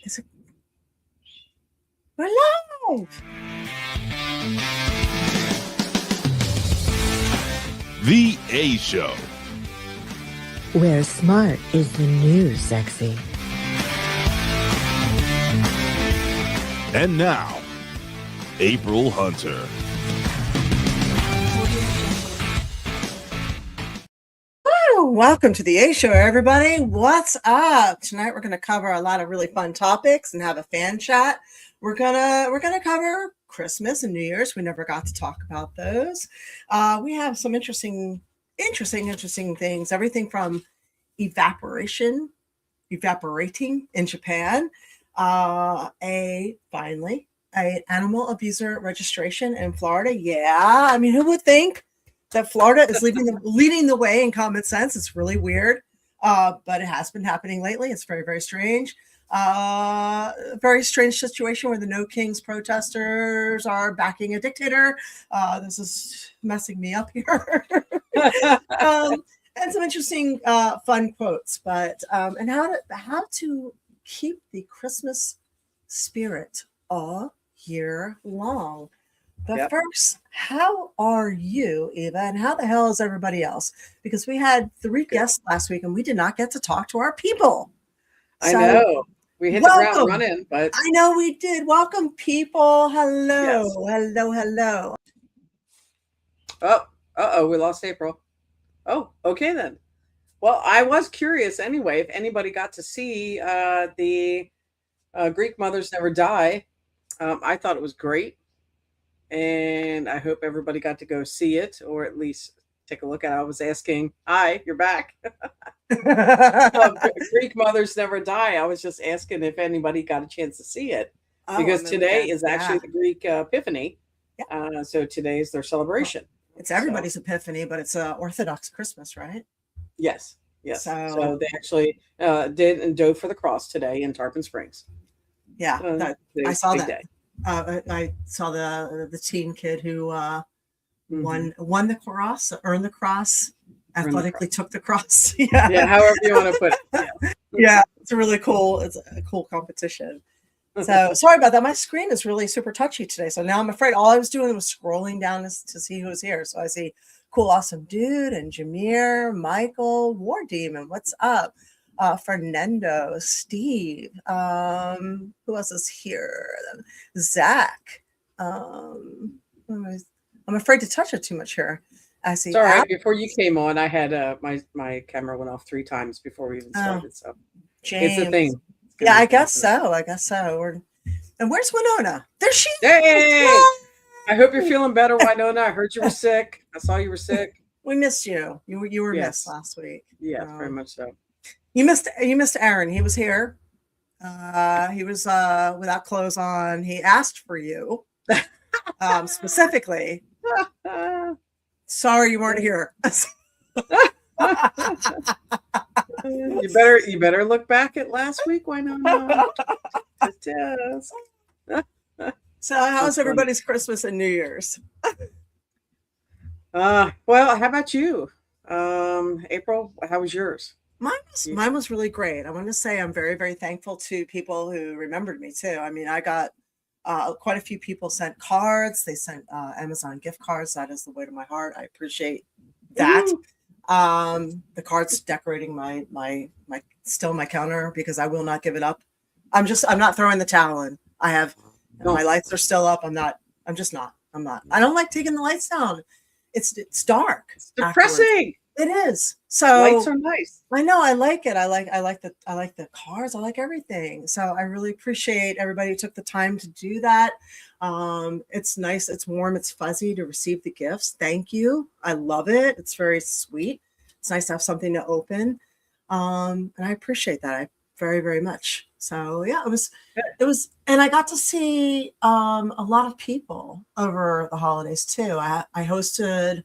Is it? We're live. The A Show. Where smart is the new sexy. And now, April Hunter. Welcome to the A Show, everybody. What's up? Tonight we're going to cover a lot of really fun topics and have a fan chat. We're gonna cover Christmas and New Year's. We never got to talk about those. We have some interesting things. Everything from evaporating in Japan. Finally, an animal abuser registration in Florida. Yeah, I mean, who would think that Florida is leading the way in common sense? It's really weird, but it has been happening lately. It's very, very strange. Very strange situation where the No Kings protesters are backing a dictator. This is messing me up here. And some interesting, fun quotes, but and how to keep the Christmas spirit all year long. But First, how are you, Eva? And how the hell is everybody else? Because we had 3 guests last week and we did not get to talk to our people. I know. We hit the ground running, but I know we did. Welcome, people. Hello. Yes. Hello. Oh, we lost April. Oh, okay then. Well, I was curious anyway if anybody got to see the Greek Mothers Never Die. I thought it was great. And I hope everybody got to go see it, or at least take a look at it. I was asking, hi, you're back. Greek Mothers Never Die. I was just asking if anybody got a chance to see it, because today is actually the Greek Epiphany. Yeah. So today is their celebration. It's everybody's Epiphany, but it's Orthodox Christmas, right? Yes. So they actually did and dove for the cross today in Tarpon Springs. Yeah, I saw that. Day. I saw the teen kid who won the cross, earned the cross, athletically took the cross. Yeah, however you want to put it. Yeah, it's a cool competition. So sorry about that. My screen is really super touchy today. So now I'm afraid all I was doing was scrolling down to see who was here. So I see Cool Awesome Dude and Jameer, Michael, War Demon. What's up? Fernando, Steve, who else is here? Zach. I'm afraid to touch it too much here. I see. It's all right. Before you came on, I had my camera went off 3 times before we even started. So James. It's a thing. Yeah, I guess so. And where's Winona? There she is. Hey! I hope you're feeling better, Winona. I heard you were sick. I saw you were sick. We missed you. You were missed last week. Yeah, very much so. You missed Aaron. He was here. He was without clothes on. He asked for you specifically. Sorry you weren't here. You better look back at last week. Why not? So how's everybody's Christmas and New Year's? Well, how about you? April, how was yours? Mine was really great. I want to say I'm very, very thankful to people who remembered me too. I mean, I got quite a few people sent cards. They sent Amazon gift cards. That is the way to my heart. I appreciate that. The cards decorating my counter, because I will not give it up. I'm not throwing the towel in. My lights are still up. I'm not. I don't like taking the lights down. It's dark. It's depressing. Afterwards. It is. So lights are nice. I know. I like it. I like the cars. I like everything. So I really appreciate everybody who took the time to do that. It's nice. It's warm. It's fuzzy to receive the gifts. Thank you. I love it. It's very sweet. It's nice to have something to open. And I appreciate that. Very, very much. So yeah, it was, and I got to see a lot of people over the holidays too. I hosted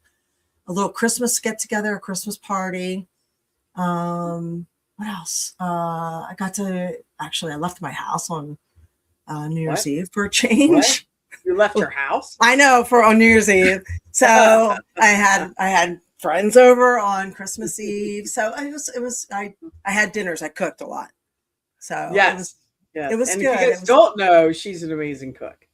a little Christmas get together, a Christmas party. What else? I left my house on New Year's Eve for a change. What? You left your house? I know, on New Year's Eve. So I had friends over on Christmas Eve. So I had dinners. I cooked a lot. So yes. Yes. It was And if good. you guys don't know, she's an amazing cook.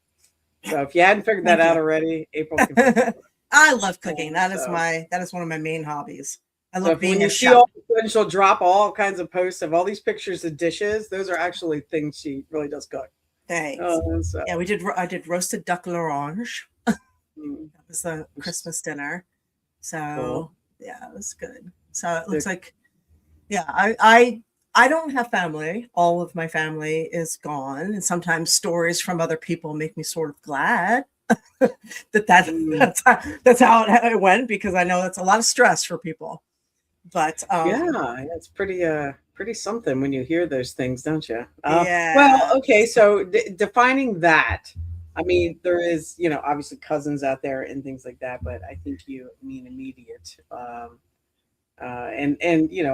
So if you hadn't figured that Thank out you. already, April can fix it. I love cooking. That is So, one of my main hobbies. I so love if when being you a see chef. all of a sudden she'll drop all kinds of posts of all these pictures of dishes, those are actually things she really does cook. Thanks. So Yeah, I did roasted duck l'orange. mm, That was the Christmas dinner. So cool. yeah, it was good. So it looks The- like, yeah, I don't have family. All of my family is gone, and sometimes stories from other people make me sort of glad Mm. that's how it went, because I know it's a lot of stress for people. But Yeah, it's pretty something when you hear those things, don't you? yeah, Well, okay, so defining that, I mean, there is, obviously cousins out there and things like that, but I think you mean immediate. And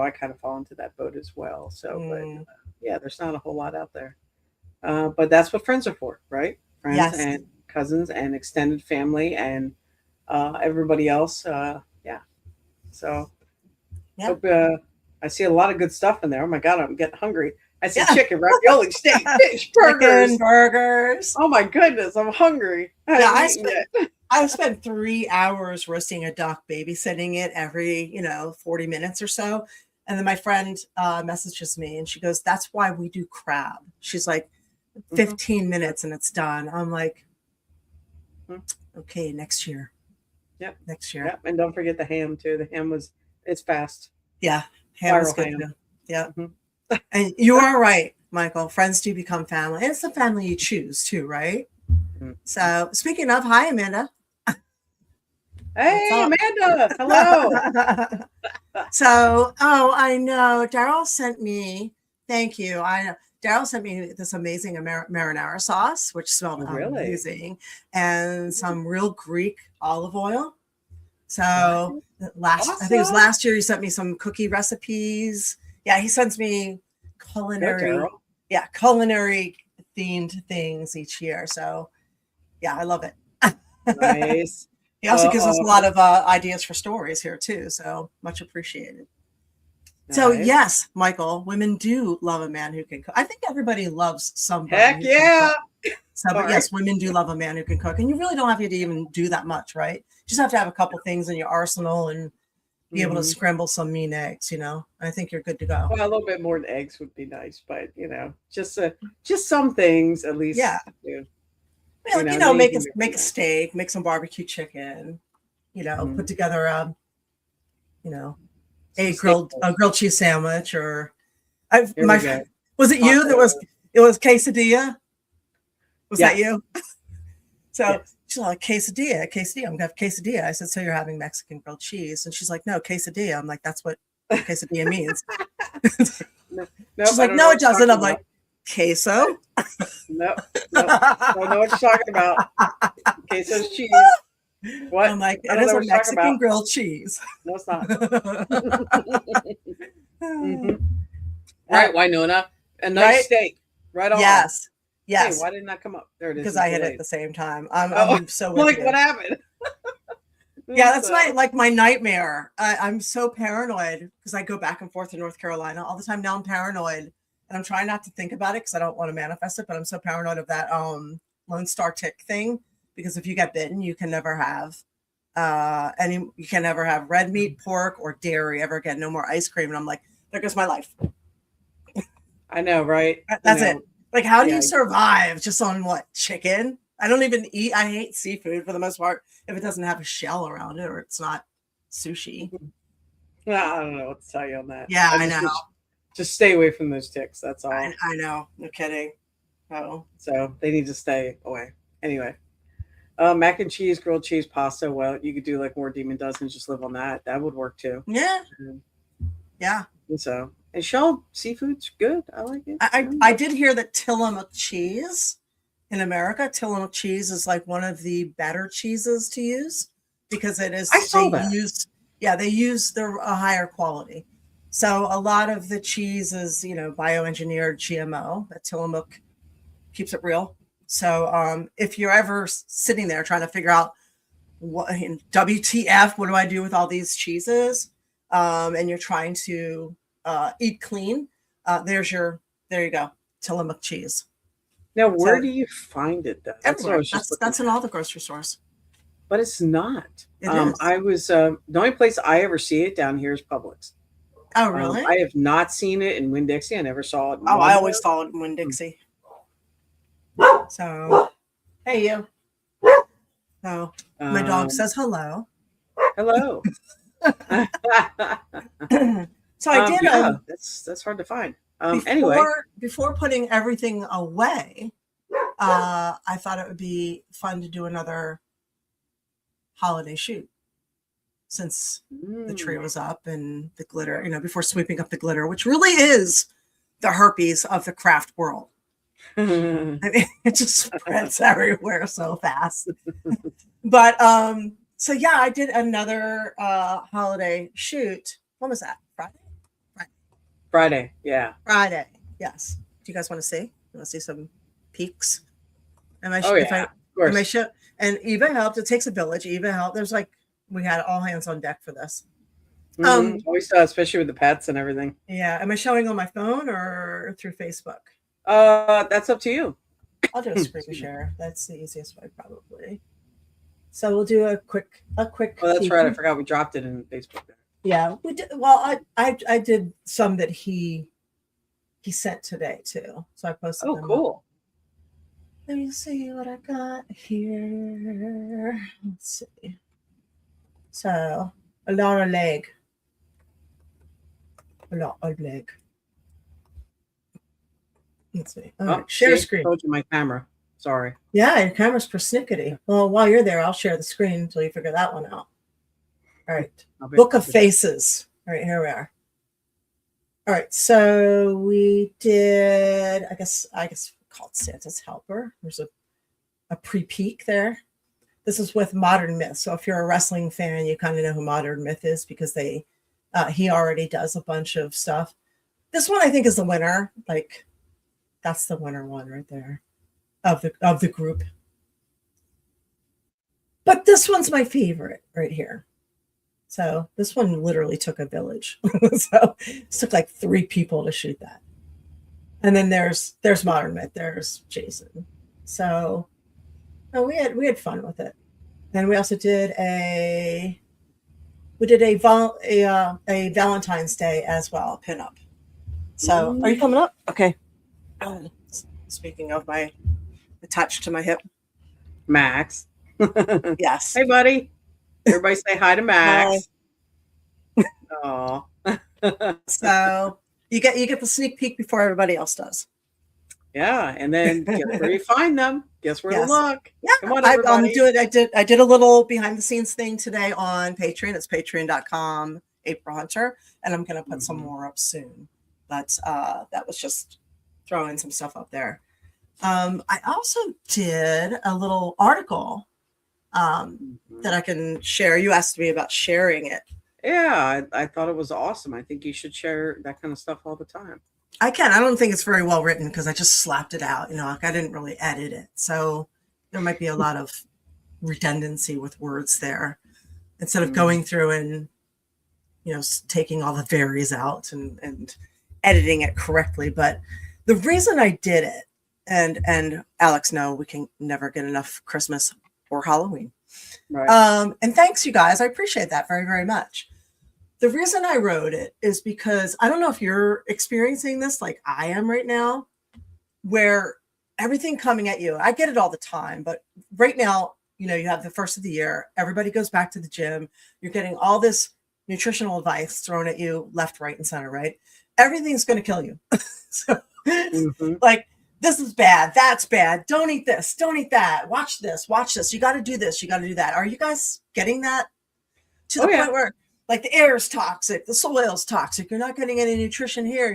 I kind of fall into that boat as well. So, but mm, yeah, there's not a whole lot out there. But that's what friends are for, right? Friends yes, and cousins and extended family and everybody else. Yeah. So yeah, hope, I see a lot of good stuff in there. Oh my God, I'm getting hungry. I see yeah. chicken, ravioli, steak, fish, burgers. Chicken burgers. Oh my goodness, I'm hungry. I Yeah, haven't eaten yet. I spent 3 hours roasting a duck, babysitting it every 40 minutes or so. And then my friend messages me and she goes, "That's why we do crab." She's like, Mhm. 15 minutes and it's done. I'm like, Mhm. okay, next year. Yep. Next year. Yep. And don't forget the ham too. The ham it's fast. Yeah. Ham is Viral good ham. too. Yeah. Mhm. And you are right, Michael. Friends do become family. And it's the family you choose too, right? Mhm. So speaking of, hi, Amanda. Hey, up? Amanda. Hello. So, I know Daryl sent me, thank you. I know Daryl sent me this amazing marinara sauce, which smelled Oh, really? amazing, and some real Greek olive oil. What? So I think it was Awesome. last year, he sent me some cookie recipes. Yeah, he sends me Go, culinary, Daryl. culinary themed things each year. So yeah, I love it. Nice. He also gives us a Uh-oh. lot of ideas for stories here too. So much appreciated. So Nice. yes, Michael, women do love a man who can cook. I think everybody loves somebody. Heck who can yeah. cook. So, but Sorry. yes, women do love a man who can cook, and you really don't have to even do that much, right? You just have to have a couple things in your arsenal and be able to Mhm. scramble some mean eggs. I think you're good to go. Well, a little bit more than eggs would be nice, but just some things at least. Yeah. do. Yeah, like, then make you a can make a steak, make some barbecue chicken. Mhm. Put together a Some a steak grilled cheese sandwich, or Here we go. was it you that was Tacos. it was quesadilla? Was that Yes. you? So Yes. she's like, quesadilla. I'm gonna have quesadilla. I said, so you're having Mexican grilled cheese? And she's like, no, quesadilla. I'm like, that's what quesadilla means. Nope, She's I like, don't no, know it what you're doesn't. talking I'm like, queso. Nope, I don't know what you're talking about. Queso's cheese. What? I'm like, I it don't is know a what you're talking Mexican about. grilled cheese. No, it's not. Mhm. Right, Winona. A nice Right? steak. Right on. Yes. Hey, Yes. why didn't that come up? There it is. Because It's I hit it at delayed. the same time. I'm Oh, so I'm with like, you. what happened? Yeah, that's So, my nightmare. I'm so paranoid because I go back and forth to North Carolina all the time. Now I'm paranoid, and I'm trying not to think about it because I don't want to manifest it. But I'm so paranoid of that Lone Star tick thing, because if you get bitten, you can never have you can never have red meat, pork, or dairy ever again. No more ice cream. And I'm like, there goes my life. I know, right? That's I it. know. Like, how do Yeah. you survive just on what, chicken? I don't even eat. I hate seafood for the most part if it doesn't have a shell around it or it's not sushi. I don't know what to tell you on that. Yeah, I just know. wish- just stay away from those ticks. That's all. I know. No kidding. Oh, So they need to stay away. Anyway, mac and cheese, grilled cheese, pasta. Well, you could do like more Demon Dozen, just live on that. That would work too. yeah. Um, Yeah. And so, and shelled seafood's good. I like it. I did hear that Tillamook cheese in America, Tillamook cheese is like one of the better cheeses to use because it is, I saw that. they use a higher quality. So a lot of the cheese is, bioengineered GMO, but Tillamook keeps it real. So if you're ever sitting there trying to figure out WTF, what do I do with all these cheeses? And you're trying to eat clean, there you go. Tillamook cheese. Now, where So do you find it though? That's what I everywhere. was just looking That's in all the grocery stores. but it's not. It is. I was the only place I ever see it down here is Publix. Oh, really? I have not seen it in Winn-Dixie. I never saw it in Oh, I Walmart. always saw it in Winn-Dixie. So, hey, you. So, my dog Um, says hello. hello. So I did yeah, that's hard to find. Anyway, before putting everything away, I thought it would be fun to do another holiday shoot since the tree was up and the glitter, before sweeping up the glitter, which really is the herpes of the craft world. I mean, it just spreads everywhere so fast. But so yeah, I did another holiday shoot. When was that? Friday, yeah. Friday. Yes. Do you guys want to see? You want to see some peaks? Am I? Oh yeah, of course. Am I show? And Eva helped. It takes a village. Eva helped. There's we had all hands on deck for this. Always does, especially with the pets and everything. Yeah. Am I showing on my phone or through Facebook? That's up to you. I'll do a screen share. That's the easiest way, probably. So we'll do a quick. Oh, that's right. I forgot we dropped it in Facebook there. Yeah, we did. Well, I did some that he sent today too. So I posted. Oh, them cool. up. Let me see what I got here. Let's see. So a lot of leg. Let's see. All right, share see, screen. I told you my camera. Sorry. Yeah, your camera's persnickety. Well, while you're there, I'll share the screen until you figure that one out. All right. Book of Faces. All right, here we are. All right, so we did, I guess called Santa's Helper. There's a pre-peek there. This is with Modern Myth. So if you're a wrestling fan, you kind of know who Modern Myth is because he already does a bunch of stuff. This one I think is the winner. Like that's the winner one right there of the group. But this one's my favorite right here. So this one literally took a village. So it took like 3 people to shoot that. And then there's Modern Myth. There's Jason. So we had fun with it. And we also did a Valentine's Day as well, pinup. So are you coming up? Okay. Speaking of my attached to my hip. Max. Yes. Hey, buddy. Everybody say hi to Max. Oh. So you get the sneak peek before everybody else does. Yeah, and then guess where you find them. Guess where to look. Yeah, come on, everybody. I did a little behind the scenes thing today on Patreon. It's patreon.com April Hunter, and I'm gonna put some more up soon. But that was just throwing some stuff up there. I also did a little article that I can share. You asked me about sharing it. Yeah, I thought it was awesome. I think you should share that kind of stuff all the time. I can. I don't think it's very well written because I just slapped it out. Like I didn't really edit it. So there might be a lot of redundancy with words there instead of going through and, taking all the varies out and editing it correctly. But the reason I did it, and Alex, no, we can never get enough Christmas or Halloween. Right. And thanks, you guys. I appreciate that very, very much. The reason I wrote it is because I don't know if you're experiencing this like I am right now, where everything coming at you, I get it all the time, but right now, you have the first of the year, everybody goes back to the gym. You're getting all this nutritional advice thrown at you left, right, and center, right? Everything's going to kill you. So like, this is bad. That's bad. Don't eat this. Don't eat that. Watch this. Watch this. You got to do this. You got to do that. Are you guys getting that to the point where like the air is toxic, the soil's toxic. You're not getting any nutrition here.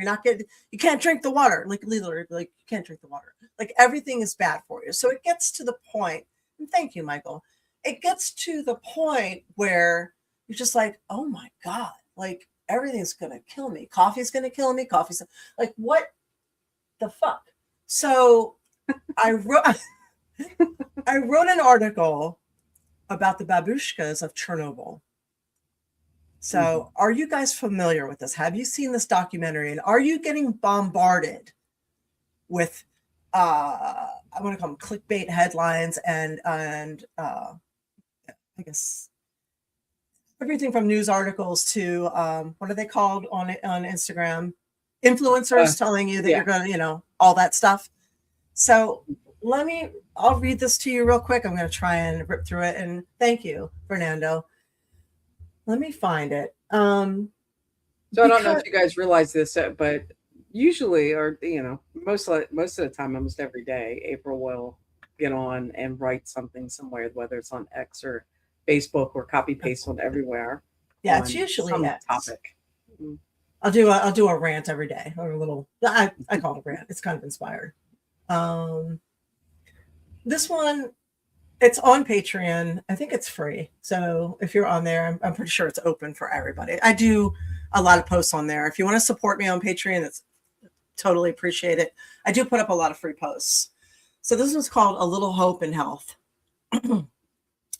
You can't drink the water. Like literally, like you can't drink the water. Like everything is bad for you. So it gets to the point, and thank you, Michael. It gets to the point where you're just like, oh my God, like everything's going to kill me. Coffee's going to kill me. Coffee's like, what the fuck? So I wrote an article about the babushkas of Chernobyl. So are you guys familiar with this? Have you seen this documentary? And are you getting bombarded with I want to call them clickbait headlines and I guess everything from news articles to what are they called on Instagram? Influencers telling you that yeah. you're going to, all that stuff. So I'll read this to you real quick. I'm going to try and rip through it. And thank you, Fernando. Let me find it. So I don't know if you guys realize this, but usually, or most of the time, almost every day, April will get on and write something somewhere, whether it's on X or Facebook or copy paste on everywhere. Yeah, it's usually some X. topic. I'll do a rant every day, or a little. I call it a rant. It's kind of inspired. This one, it's on Patreon. I think it's free. So if you're on there, I'm pretty sure it's open for everybody. I do a lot of posts on there. If you want to support me on Patreon, it's totally appreciate it. I do put up a lot of free posts. So this one's called A Little Hope in Health. I'm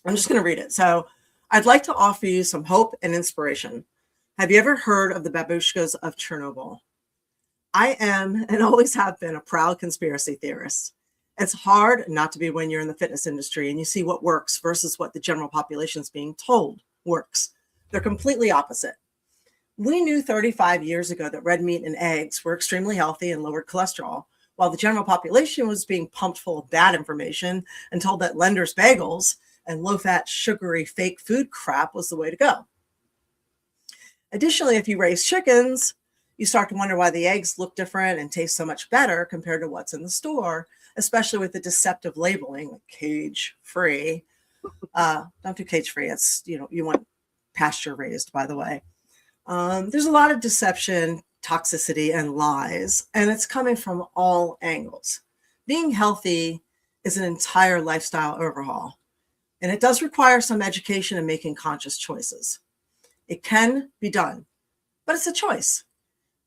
just going to read it. So I'd like to offer you some hope and inspiration. Have you ever heard of the babushkas of Chernobyl? I am and always have been a proud conspiracy theorist. It's hard not to be when you're in the fitness industry and you see what works versus what the general population is being told works. They're completely opposite. We knew 35 years ago that red meat and eggs were extremely healthy and lowered cholesterol, while the general population was being pumped full of bad information and told that Lender's bagels and low-fat, sugary, fake food crap was the way to go. Additionally, if you raise chickens, you start to wonder why the eggs look different and taste so much better compared to what's in the store, especially with the deceptive labeling, like cage-free. Don't do cage-free. It's, you want pasture-raised, by the way. There's a lot of deception, toxicity, and lies, and it's coming from all angles. Being healthy is an entire lifestyle overhaul, and it does require some education and making conscious choices. It can be done, but it's a choice.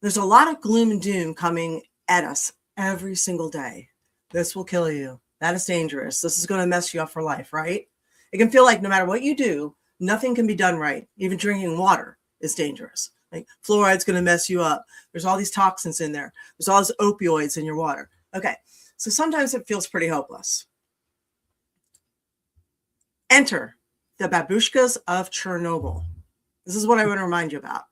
There's a lot of gloom and doom coming at us every single day. This will kill you. That is dangerous. This is going to mess you up for life, right? It can feel like no matter what you do, nothing can be done right. Even drinking water is dangerous. Like fluoride's going to mess you up. There's all these toxins in there. There's all these opioids in your water. Okay, so sometimes it feels pretty hopeless. Enter the babushkas of Chernobyl. This is what I want to remind you about.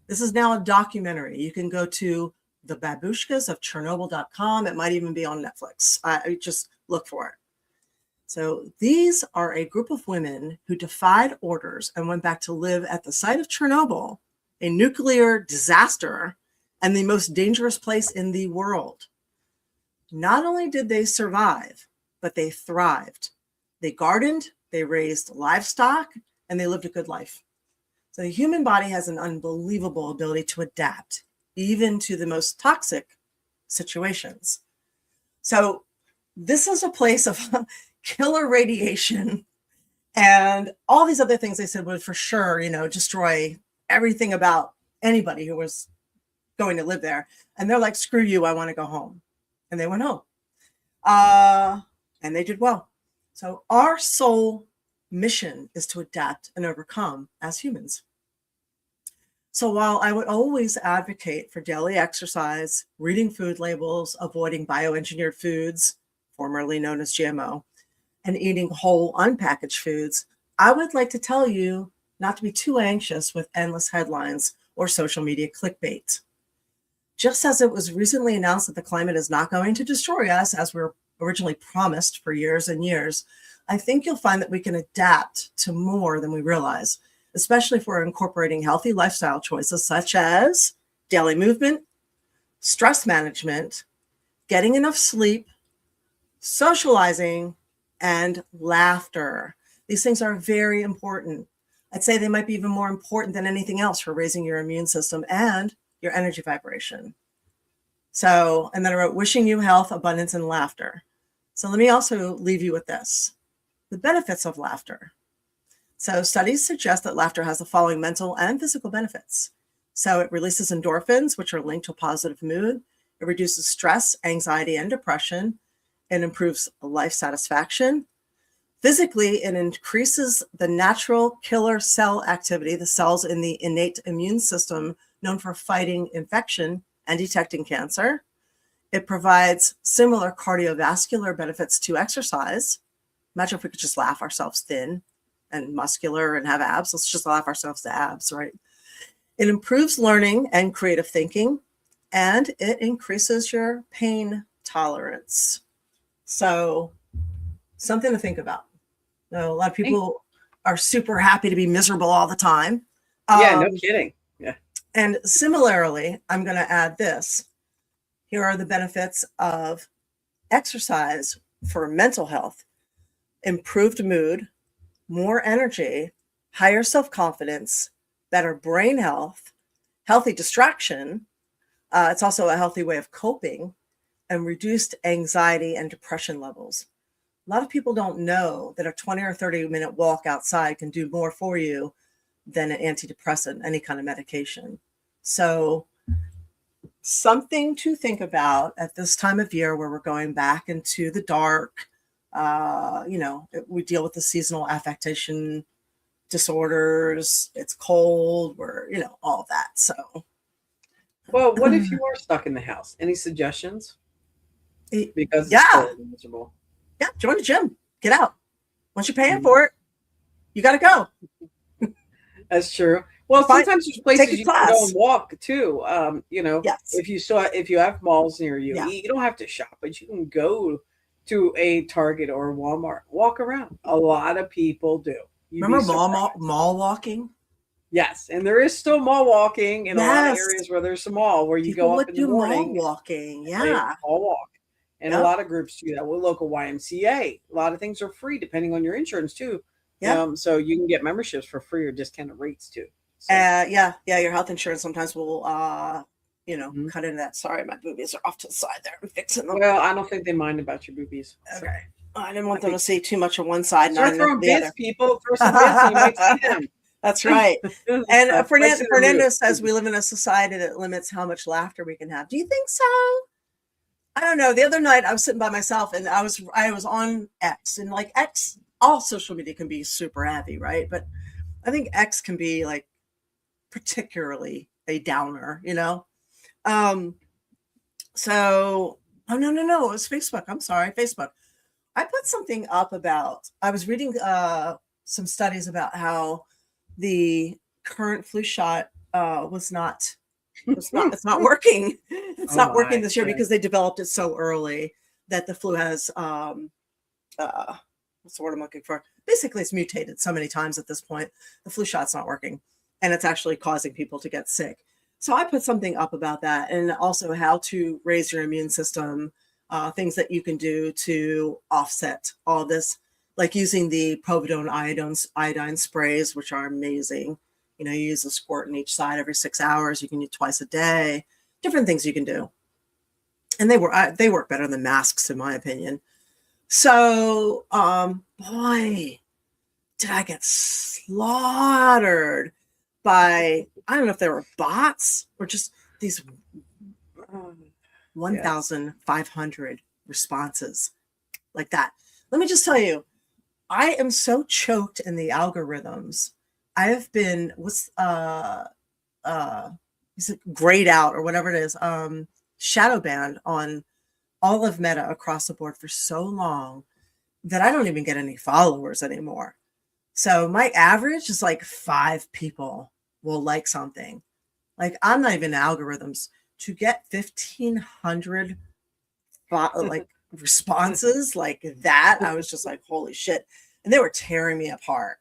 This is now a documentary. You can go to thebabushkasofchernobyl.com. It might even be on Netflix. I just look for it. So these are a group of women who defied orders and went back to live at the site of Chernobyl, a nuclear disaster and the most dangerous place in the world. Not only did they survive, but they thrived. They gardened, they raised livestock, and they lived a good life. So the human body has an unbelievable ability to adapt, even to the most toxic situations. So this is a place of killer radiation and all these other things they said would for sure, destroy everything about anybody who was going to live there. And they're like, screw you, I want to go home. And they went home. And they did well. So our sole mission is to adapt and overcome as humans. So while I would always advocate for daily exercise, reading food labels, avoiding bioengineered foods, formerly known as GMO, and eating whole unpackaged foods, I would like to tell you not to be too anxious with endless headlines or social media clickbait. Just as it was recently announced that the climate is not going to destroy us, as we were originally promised for years and years, I think you'll find that we can adapt to more than we realize, especially if we're incorporating healthy lifestyle choices such as daily movement, stress management, getting enough sleep, socializing, and laughter. These things are very important. I'd say they might be even more important than anything else for raising your immune system and your energy vibration. So, and then I wrote, wishing you health, abundance, and laughter. So let me also leave you with this, the benefits of laughter. So studies suggest that laughter has the following mental and physical benefits. So it releases endorphins, which are linked to a positive mood. It reduces stress, anxiety, and depression. It improves life satisfaction. Physically, it increases the natural killer cell activity, the cells in the innate immune system known for fighting infection and detecting cancer. It provides similar cardiovascular benefits to exercise. Imagine if we could just laugh ourselves thin and muscular and have abs. Let's just laugh ourselves to abs, right? It improves learning and creative thinking, and it increases your pain tolerance. So, something to think about. A lot of people are super happy to be miserable all the time. Yeah, no kidding. Yeah. And similarly, I'm going to add this. Here are the benefits of exercise for mental health: improved mood, more energy, higher self-confidence, better brain health, healthy distraction. It's also a healthy way of coping, and reduced anxiety and depression levels. A lot of people don't know that a 20 or 30-minute walk outside can do more for you than an antidepressant, any kind of medication. So something to think about at this time of year where we're going back into the dark. We deal with the seasonal affectation disorders. It's cold. All of that. So, well, what if you are stuck in the house? Any suggestions? Because yeah, it's cold and miserable. Yeah, join the gym. Get out. Once you're paying for it, you got to go. That's true. Well, sometimes there's places you can go and walk too. Yes. If you have malls near you, Yeah. you don't have to shop, but you can go to a Target or a Walmart, walk around. A lot of people do. Remember mall walking? Yes, and there is still mall walking in a lot of areas where there's a mall where you go up in the morning. Mall walking, yeah. Mall walk. And a lot of groups do that with local YMCA. A lot of things are free depending on your insurance too. Yeah. So you can get memberships for free or discounted rates too. So. Your health insurance sometimes will cut into that. Sorry, my boobies are off to the side there. I'm fixing them. Well, I don't think they mind about your boobies. Okay. So. I didn't want them to see too much on one side and not on the other. People, throw some bits and you might see them. That's right. And Fernando says we live in a society that limits how much laughter we can have. Do you think so? I don't know. The other night I was sitting by myself and I was on X, and like X, all social media can be super heavy, right? But I think X can be like particularly a downer, So, no, it was Facebook. I'm sorry, Facebook. I put something up about, I was reading some studies about how the current flu shot it's not working. It's not working this year because they developed it so early that the flu has what's the word I'm looking for? Basically, it's mutated so many times at this point. The flu shot's not working, and it's actually causing people to get sick. So I put something up about that, and also how to raise your immune system, things that you can do to offset all this, like using the povidone iodine sprays, which are amazing. You use a squirt in each side every 6 hours. You can use twice a day. Different things you can do, and they work better than masks, in my opinion. So, boy, did I get slaughtered by, I don't know if they were bots or just these 1,500 responses like that. Let me just tell you, I am so choked in the algorithms. I have been, is it grayed out or whatever it is, shadow banned on all of Meta across the board for so long that I don't even get any followers anymore. So my average is like 5 people will like something. Like, I'm not even in algorithms. To get 1,500 like responses like that, I was just like, holy shit. And they were tearing me apart.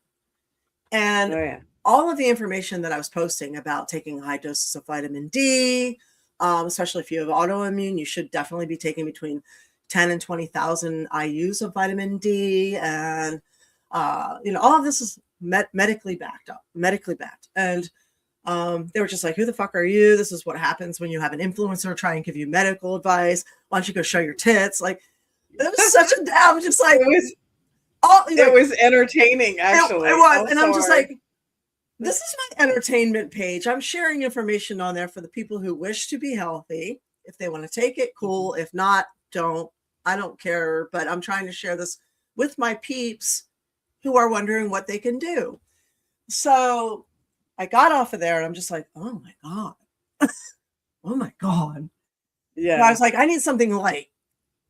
And all of the information that I was posting about taking high doses of vitamin D, especially if you have autoimmune, you should definitely be taking between 10 and 20,000 IUs of vitamin D. And, all of this is medically backed. And they were just like, who the fuck are you? This is what happens when you have an influencer try and give you medical advice. Why don't you go show your tits? Like, it was such a, I was just like, it was entertaining, actually. It was. And I'm just like, this is my entertainment page. I'm sharing information on there for the people who wish to be healthy. If they want to take it, cool. If not, don't. I don't care. But I'm trying to share this with my peeps who are wondering what they can do. So I got off of there and I'm just like, oh my God. Oh my God. I Yeah. was like, I need something light.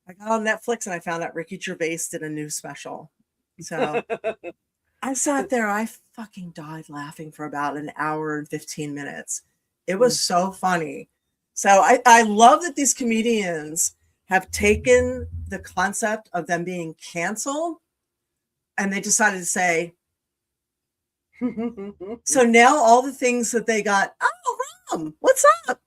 I got on Netflix and I found out Ricky Gervais did a new special. So I sat there, I fucking died laughing for about an hour and 15 minutes. It was so funny. So I love that these comedians have taken the concept of them being canceled and they decided to say, so now all the things that they got, oh, Rom, what's up?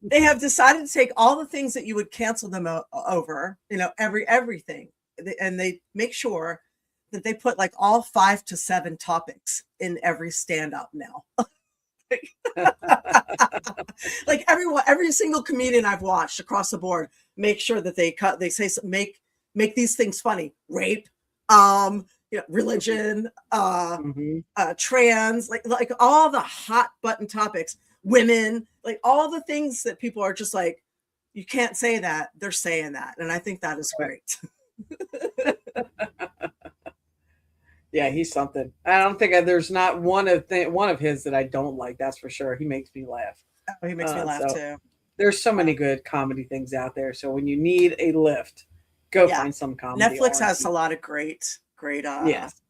They have decided to take all the things that you would cancel them over, everything. And they make sure that they put like all 5 to 7 topics in every stand up now. Like every single comedian I've watched across the board, make sure that they say, make these things funny. Rape, religion, trans, like all the hot button topics, women, like all the things that people are just like, you can't say that. They're saying that. And I think that is great. Yeah, he's something. I don't think there's not one of his that I don't like. That's for sure. He makes me laugh. Oh, he makes me laugh too. There's so many good comedy things out there. So when you need a lift, go find some comedy. Netflix has a lot of great. Yes.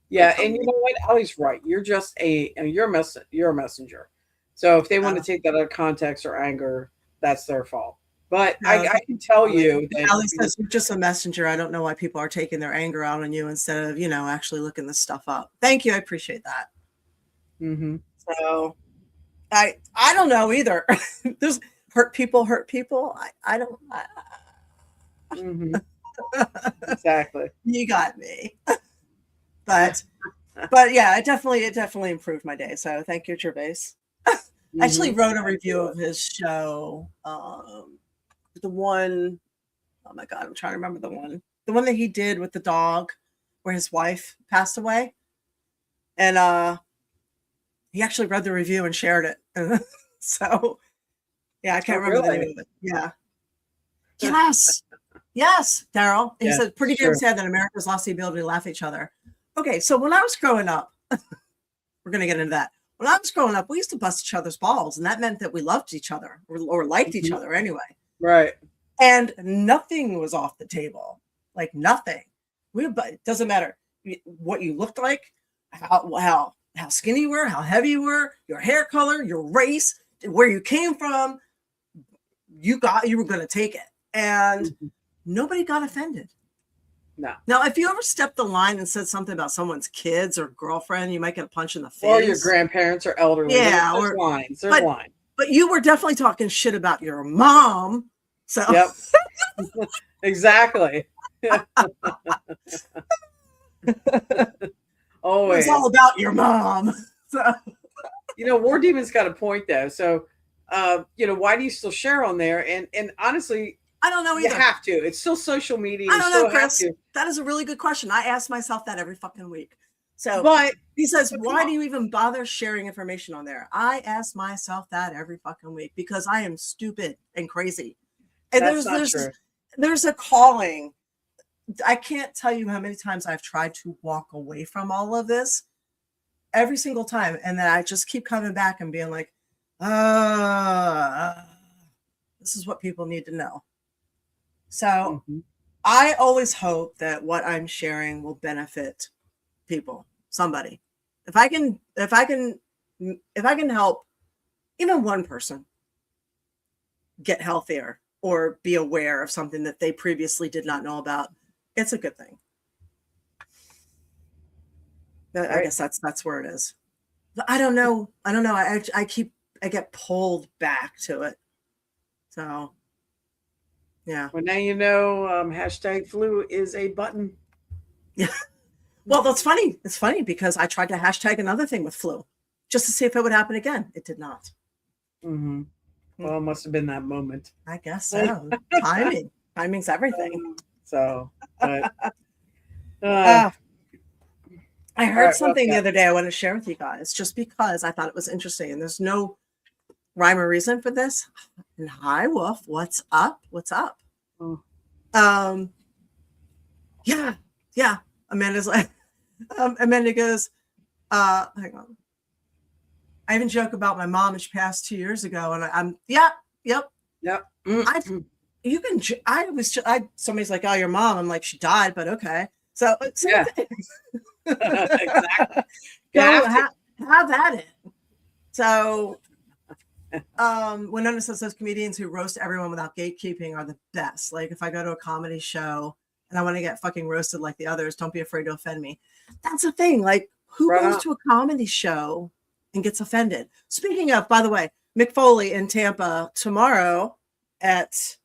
Yeah, and you know what? Allie's right. You're just you're a messenger. So if they want to take that out of context or anger, that's their fault. But I can tell you that Allie says you're just a messenger. I don't know why people are taking their anger out on you instead of, actually looking this stuff up. Thank you. I appreciate that. Mm-hmm. So I don't know either. There's hurt people. I don't. Mm-hmm. Exactly. You got me. But yeah, it definitely improved my day. So thank you, Gervais. I actually wrote a review of his show. The one, oh my God, I'm trying to remember the one that he did with the dog where his wife passed away. And he actually read the review and shared it. So yeah, I can't remember the name of it. Yeah. Yes, Daryl. He said, pretty damn sad that America's lost the ability to laugh at each other. Okay, so when I was growing up, we're going to get into that. When I was growing up, we used to bust each other's balls, and that meant that we loved each other or liked each other anyway. Right. And nothing was off the table. Like nothing. It doesn't matter what you looked like, how skinny you were, how heavy you were, your hair color, your race, where you came from. You were going to take it. And nobody got offended. No. Now, if you ever stepped the line and said something about someone's kids or girlfriend, you might get a punch in the face. Or your grandparents or elderly. Yeah. There's lines. There's lines. But you were definitely talking shit about your mom. So yep. Exactly. Always. It's all about your mom. So War Demon's got a point though. So why do you still share on there? And honestly, I don't know either. You have to. It's still social media. I don't know, Chris. That is a really good question. I ask myself that every fucking week. So but he says, why do you even bother sharing information on there? I ask myself that every fucking week because I am stupid and crazy. And there's a calling. I can't tell you how many times I've tried to walk away from all of this every single time. And then I just keep coming back and being like, this is what people need to know. So I always hope that what I'm sharing will benefit people, somebody. If I can help even one person get healthier or be aware of something that they previously did not know about, it's a good thing. Right. I guess that's where it is. But I don't know. I get pulled back to it. So yeah. Well, now you know #flu is a button. Yeah. Well, that's funny. It's funny because I tried to hashtag another thing with flu just to see if it would happen again. It did not. Mm-hmm. Well, it must have been that moment. I guess so. Timing's everything. So, but, I heard something the other day I want to share with you guys just because I thought it was interesting. And there's no rhyme or reason for this. And hi, Wolf. What's up? What's up? Oh. Yeah. Amanda's like, Amanda goes, hang on. I even joke about my mom and she passed 2 years ago. And yep. Yep. I you can. Somebody's like, "Oh, your mom." I'm like, "She died," but okay. So same Yeah. thing. Exactly. You Go have to. have at it. So Winona says those comedians who roast everyone without gatekeeping are the best. Like if I go to a comedy show and I want to get fucking roasted like the others, don't be afraid to offend me. That's the thing. Like who Right goes on. to a comedy show and gets offended? Speaking of, by the way, Mick Foley in Tampa tomorrow at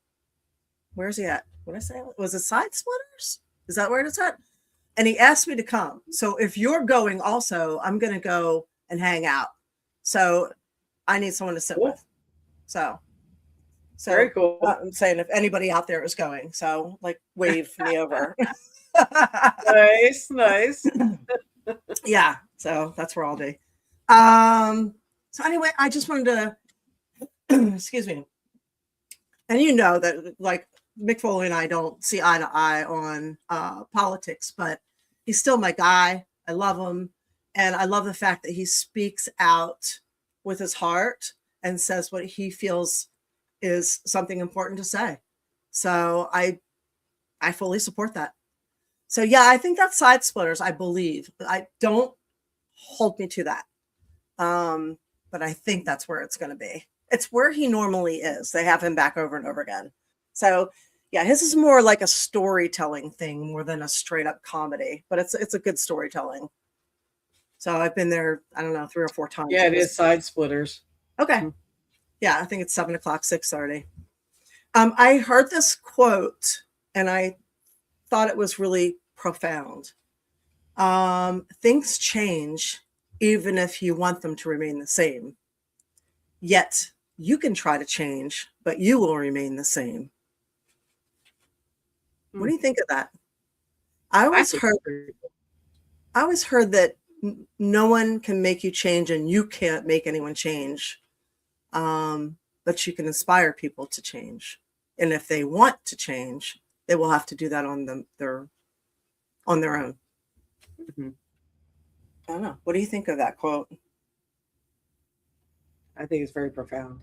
where's he at? What did I say? Was it Side Splitters? Is that where it's at? And he asked me to come. So if you're going also, I'm going to go and hang out. So I need someone to sit Cool. with. So Very cool. I'm saying if anybody out there is going, so like wave me over. Nice, nice. Yeah. So that's where I'll be. So anyway, I just wanted to, excuse me. And you know that like Mick Foley and I don't see eye to eye on politics, but he's still my guy. I love him. And I love the fact that he speaks out with his heart and says what he feels is something important to say. So I fully support that. So yeah, I think that's Side Splitters, I believe. I don't hold me to that. But I think that's where it's going to be. It's where he normally is. They have him back over and over again. So yeah, his is more like a storytelling thing more than a straight up comedy, but it's a good storytelling. So I've been there, I don't know, 3 or 4 times. Yeah, it is Side Splitters. Okay. Yeah, I think it's 7 o'clock, 6:30. I heard this quote and I thought it was really profound. Things change even if you want them to remain the same. Yet you can try to change, but you will remain the same. What do you think of that? I always heard that no one can make you change and you can't make anyone change. But you can inspire people to change. And if they want to change, they will have to do that on their own. Mm-hmm. I don't know. What do you think of that quote? I think it's very profound.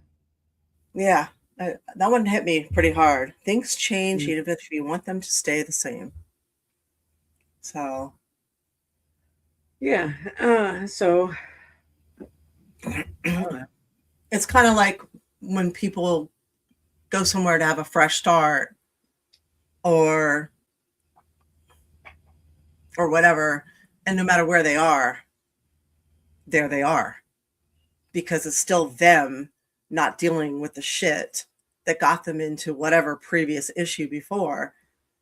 Yeah, that one hit me pretty hard. Things change even if you want them to stay the same. So, yeah. So it's kind of like when people go somewhere to have a fresh start or whatever, and no matter where they are, there they are. Because it's still them not dealing with the shit that got them into whatever previous issue before.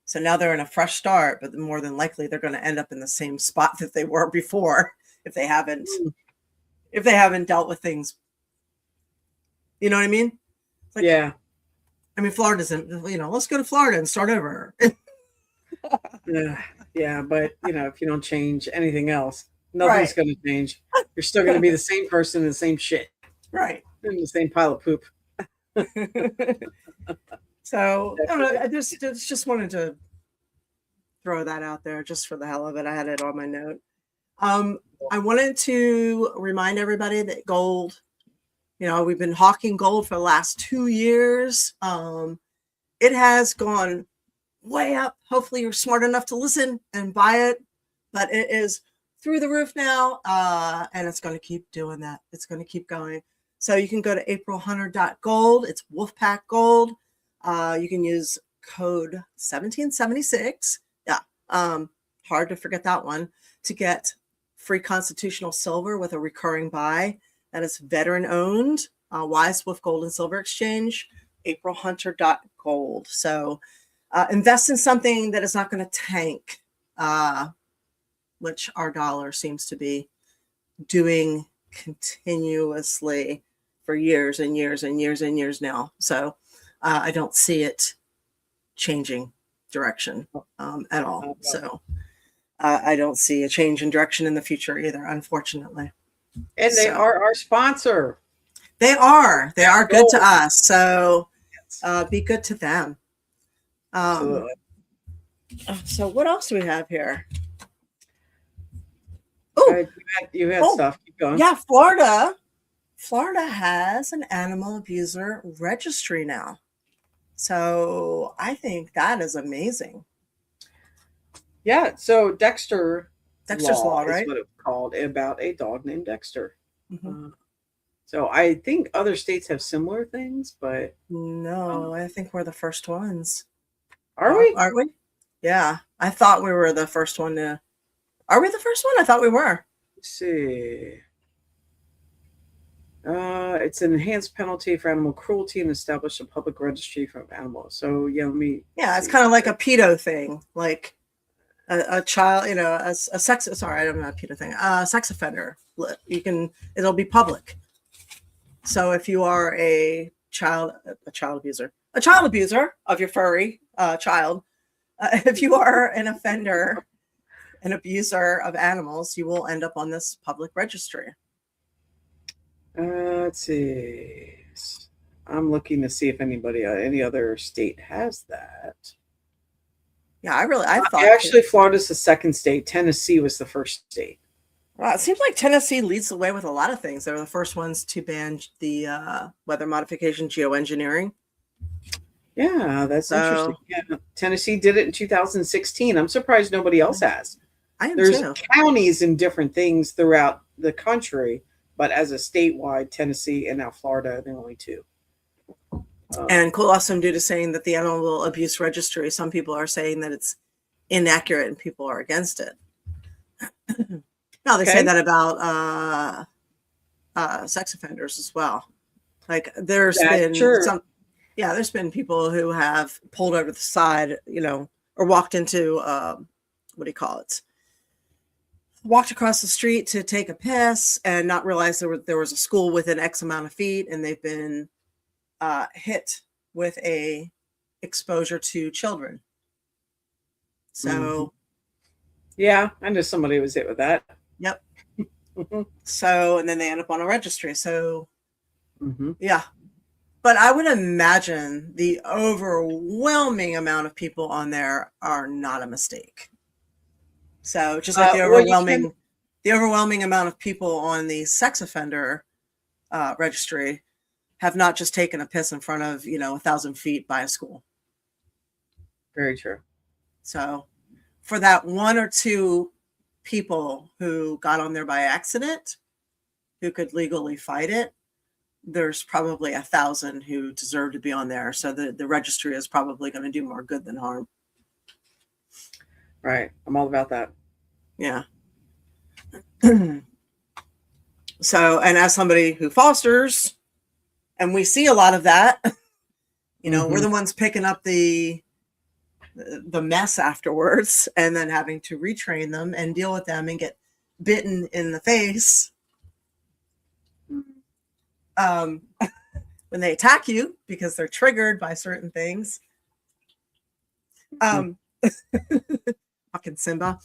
So now they're in a fresh start, but more than likely they're going to end up in the same spot that they were before if they haven't dealt with things. You know what I mean? Like, yeah. I mean, Florida's let's go to Florida and start over. Yeah, but if you don't change anything else, nothing's going to change. You're still going to be the same person in the same shit. Right. In the same pile of poop. So I don't know. I just wanted to throw that out there just for the hell of it. I had it on my note. I wanted to remind everybody that gold, we've been hawking gold for the last 2 years. It has gone way up. Hopefully you're smart enough to listen and buy it, but it is through the roof now. And it's going to keep doing that. It's going to keep going. So you can go to aprilhunter.gold. It's Wolfpack Gold. You can use code 1776. Yeah. Hard to forget that one, to get free constitutional silver with a recurring buy. That is veteran owned. Wise Wolf Gold and Silver Exchange, aprilhunter.gold. So invest in something that is not going to tank, which our dollar seems to be doing continuously for years and years and years and years now. So I don't see it changing direction at all. So I don't see a change in direction in the future either, unfortunately. And they are our sponsor. They are good to us. So be good to them. So what else do we have here? Oh, you had stuff. Keep going. Yeah, Florida Florida has an animal abuser registry now. So I think that is amazing. Yeah. So Dexter Dexter's Law, is right? what it's called, about a dog named Dexter. Mhm. So I think other states have similar things, but No, I think we're the first ones. are we? Aren't we? Yeah. I thought we were the first one to. Are we the first one? I thought we were. Let's see. It's an enhanced penalty for animal cruelty and establish a public registry for animals. So yeah, let me. Yeah, it's see. kind of like a pedo thing, like a child, a sex. Sorry, I don't know a pedo thing. A sex offender. It'll be public. So if you are a child abuser of your furry child, if you are an offender, an abuser of animals, you will end up on this public registry. Let's see. I'm looking to see if any other state has that. Yeah, I thought Actually, Florida's the second state. Tennessee was the first state. Well, it seems like Tennessee leads the way with a lot of things. They were the first ones to ban the weather modification geoengineering. Yeah, that's interesting. Yeah, Tennessee did it in 2016. I'm surprised nobody else has. I am There's too. counties and different things throughout the country, but as a statewide, Tennessee and now Florida are the only two. And Colosseum due to saying that the animal abuse registry, some people are saying that it's inaccurate and people are against it. No, they say that about sex offenders as well. Like there's been people who have pulled over the side, or walked into what do you call it? Walked across the street to take a piss and not realize there was a school within X amount of feet, and they've been hit with a exposure to children. So, yeah, I know somebody was hit with that. Yep. So, and then they end up on a registry. So, yeah. But I would imagine the overwhelming amount of people on there are not a mistake. So, just like the overwhelming amount of people on the sex offender registry have not just taken a piss in front of 1,000 feet by a school. Very true. So, for that one or two people who got on there by accident, who could legally fight it, there's probably 1,000 who deserve to be on there. So the registry is probably going to do more good than harm. Right. I'm all about that. Yeah. So, and as somebody who fosters, and we see a lot of that, we're the ones picking up the mess afterwards and then having to retrain them and deal with them and get bitten in the face when they attack you because they're triggered by certain things. Fucking Simba.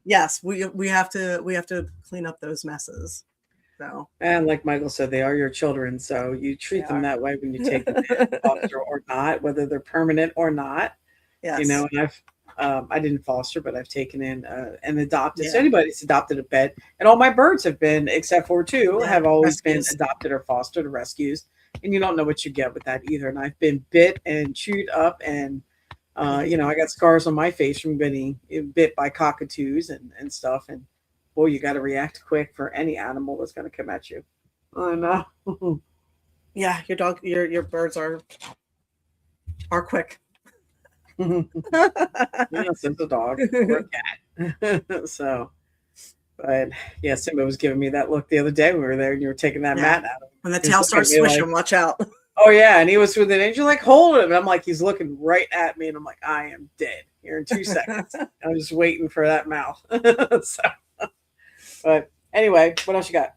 Yes, we have to clean up those messes. So, and like Michael said, they are your children, so you treat them that way when you take them in, foster or not, whether they're permanent or not. Yes. And I didn't foster, but I've taken in and adopted. Yeah. So anybody's adopted a pet, and all my birds have been, except for two, have always been adopted or fostered or rescues. And you don't know what you get with that either. And I've been bit and chewed up, and I got scars on my face from getting bit by cockatoos and stuff. And boy, you got to react quick for any animal that's going to come at you. I know. Yeah, your birds are quick. Yes, it's a dog or a cat. So, but yeah, Simba was giving me that look the other day when we were there, and you were taking that mat out of him. When the tail starts swishing, watch out. Oh yeah, and he was with it, and you're like, hold him. And I'm like, he's looking right at me, and I'm like, I am dead here in 2 seconds. I'm just waiting for that mouth. So, but anyway, what else you got?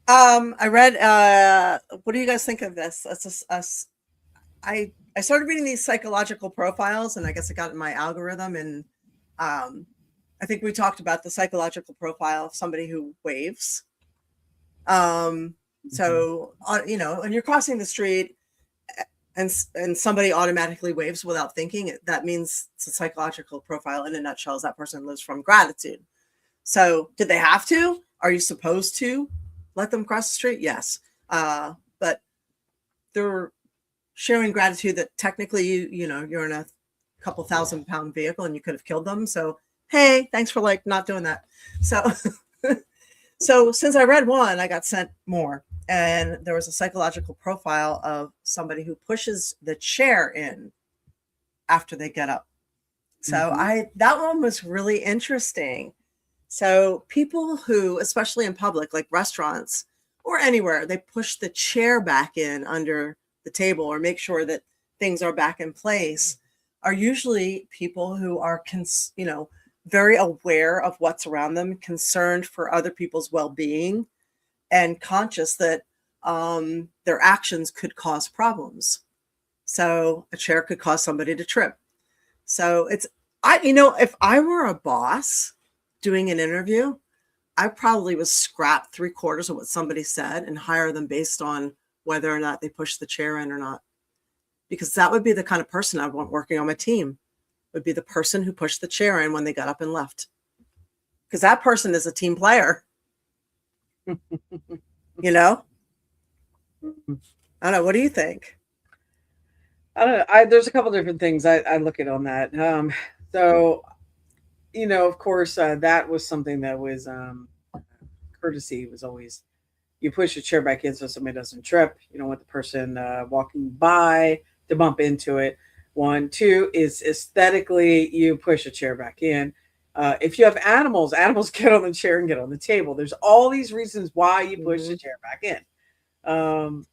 I read. What do you guys think of this? I started reading these psychological profiles, and I guess it got in my algorithm. And I think we talked about the psychological profile of somebody who waves. So when you're crossing the street, and somebody automatically waves without thinking, that means it's a psychological profile in a nutshell. Is that person lives from gratitude. So did they have to? Are you supposed to let them cross the street? Yes. But they're showing gratitude that technically you're in a couple 1,000-pound vehicle and you could have killed them. So, hey, thanks for like not doing that. So, so since I read one, I got sent more. And there was a psychological profile of somebody who pushes the chair in after they get up. So that one was really interesting. So people who, especially in public, like restaurants or anywhere, they push the chair back in under the table or make sure that things are back in place, are usually people who are, very aware of what's around them, concerned for other people's well-being, and conscious that their actions could cause problems. So a chair could cause somebody to trip. So if I were a boss doing an interview, I probably would scrap 3/4 of what somebody said and hire them based on whether or not they push the chair in or not. Because that would be the kind of person I'd want working on my team, would be the person who pushed the chair in when they got up and left. Because that person is a team player. I don't know. What do you think? I don't know. There's a couple different things I look at on that. So, of course, that was something that was courtesy was always, you push your chair back in so somebody doesn't trip. You don't want the person walking by to bump into it. 1, 2 is aesthetically, you push a chair back in. If you have animals get on the chair and get on the table. There's all these reasons why you push the chair back in. And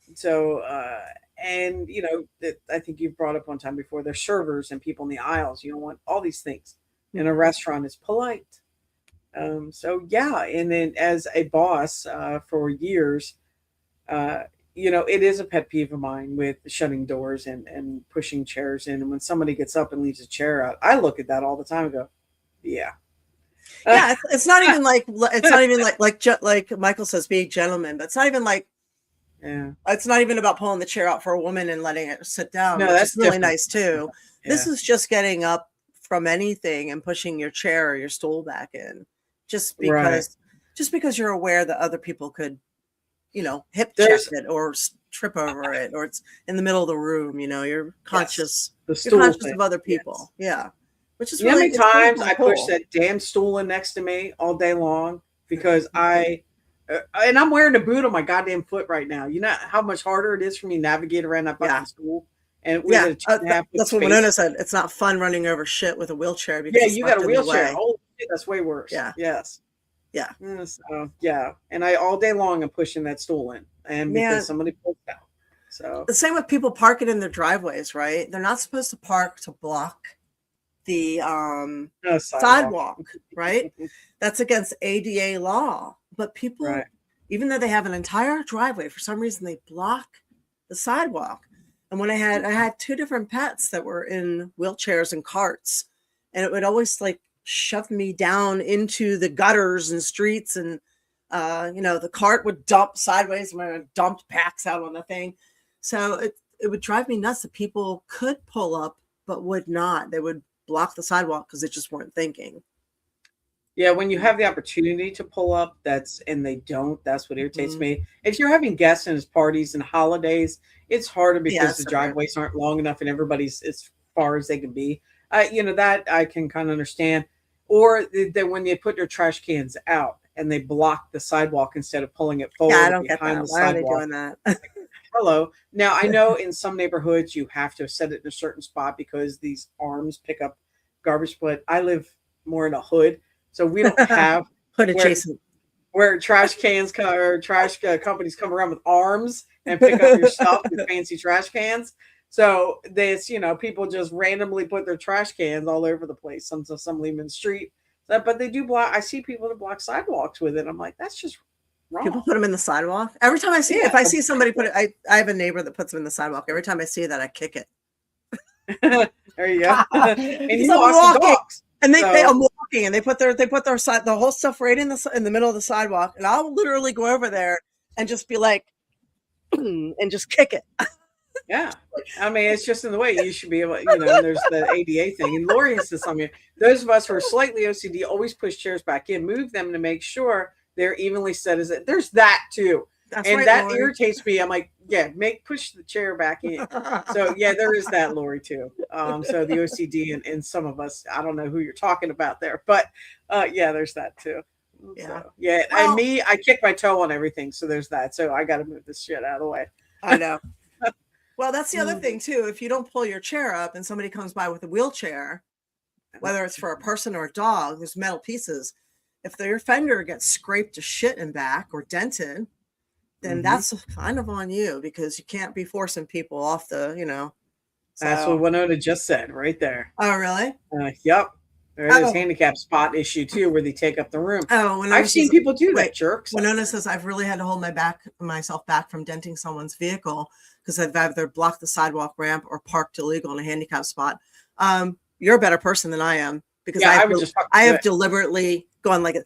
I think you've brought up one time before, there's servers and people in the aisles. You don't want all these things in a restaurant. It's polite. So yeah. And then as a boss, for years, it is a pet peeve of mine with shutting doors and pushing chairs in. And when somebody gets up and leaves a chair out, I look at that all the time and go, yeah. Yeah, it's not even like like Michael says, be a gentleman, but it's not even like, yeah, it's not even about pulling the chair out for a woman and letting it sit down. No, which that's is really different. nice too. Yeah. This is just getting up from anything and pushing your chair or your stool back in, just because you're aware that other people could, hip check it or trip over it, or it's in the middle of the room. You're conscious. Yes, you're conscious of other people. Yes. Yeah. Which is really, many times really I cool. push that damn stool in next to me all day long because and I'm wearing a boot on my goddamn foot right now. You know how much harder it is for me to navigate around that fucking stool. And that's what Winona said. It's not fun running over shit with a wheelchair. Because you got a wheelchair. Holy shit, that's way worse. Yeah. Yes. Yeah. So, yeah. And I all day long I'm pushing that stool in, and because somebody pulled it out. So the same with people parking in their driveways, right? They're not supposed to park to block the sidewalk, right? That's against ADA law. But people, even though they have an entire driveway, for some reason they block the sidewalk. And when I had 2 different pets that were in wheelchairs and carts, and it would always like shove me down into the gutters and streets, and the cart would dump sideways when I dumped packs out on the thing. So it would drive me nuts that people could pull up but would not. They would block the sidewalk because they just weren't thinking. Yeah, when you have the opportunity to pull up, and they don't, that's what irritates me. If you're having guests and parties and holidays, it's harder because the driveways aren't long enough and everybody's as far as they can be. That I can kind of understand. Or that when they put their trash cans out and they block the sidewalk instead of pulling it forward. Yeah, I don't get that. The Why are they sidewalk. doing that? Hello. Now, I know in some neighborhoods you have to set it in a certain spot because these arms pick up garbage, but I live more in a hood. So we don't have hood adjacent where trash cans or trash companies come around with arms and pick up your stuff with fancy trash cans. So this, people just randomly put their trash cans all over the place. Some leave them in the street, but they do block. I see people that block sidewalks with it. I'm like, that's just wrong. People put them in the sidewalk. Every time I see if I see somebody put it, I have a neighbor that puts them in the sidewalk. Every time I see that, I kick it. There you go. And you walk the dogs. And I'm walking, and they put their the whole stuff right in the middle of the sidewalk, and I'll literally go over there and just be like, and just kick it. Yeah, I mean, it's just in the way. You should be able, and there's the ADA thing. And Lori says something. Those of us who are slightly OCD always push chairs back in, move them to make sure they're evenly set. There's that too. That's And right, that Lori. irritates me. I'm like, yeah, push the chair back in. So yeah, there is that, Lori, too. So the OCD and some of us, I don't know who you're talking about there, but yeah, there's that too. Yeah. So, yeah. Well- And me, I kick my toe on everything. So there's that. So I got to move this shit out of the way. I know. Well, that's the other thing too. If you don't pull your chair up and somebody comes by with a wheelchair, whether it's for a person or a dog, there's metal pieces. If your fender gets scraped to shit and back or dented, then that's kind of on you because you can't be forcing people off the, That's so- what Winona just said right there. Oh, really? Yep. There is Oh. handicap spot issue too, where they take up the room. Oh, Winona I've seen says- people do that, wait, jerks. Winona says I've really had to hold myself back from denting someone's vehicle because I've either blocked the sidewalk ramp or parked illegal in a handicap spot. You're a better person than I am because Yeah, I would just fucking I do have it. deliberately gone like it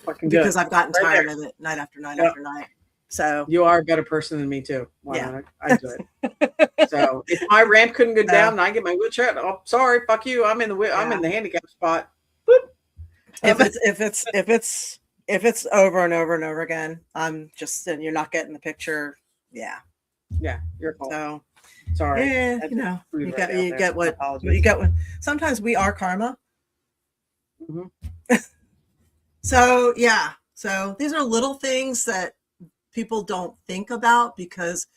Fucking do it. because I've gotten Right tired there. of it night after night Yep. after night. So You are a better person than me too. Yeah. I do it. So if my ramp couldn't go down and I get my wheelchair, oh, sorry, fuck you. I'm in the handicap spot. Boop. if it's over and over and over again, I'm just and you're not getting the picture. Yeah. Yeah, your fault. So Sorry. yeah, That's you know, rude you right get out you there. get what Apologies. you get. What sometimes we are karma. Mhm. So yeah, so these are little things that people don't think about because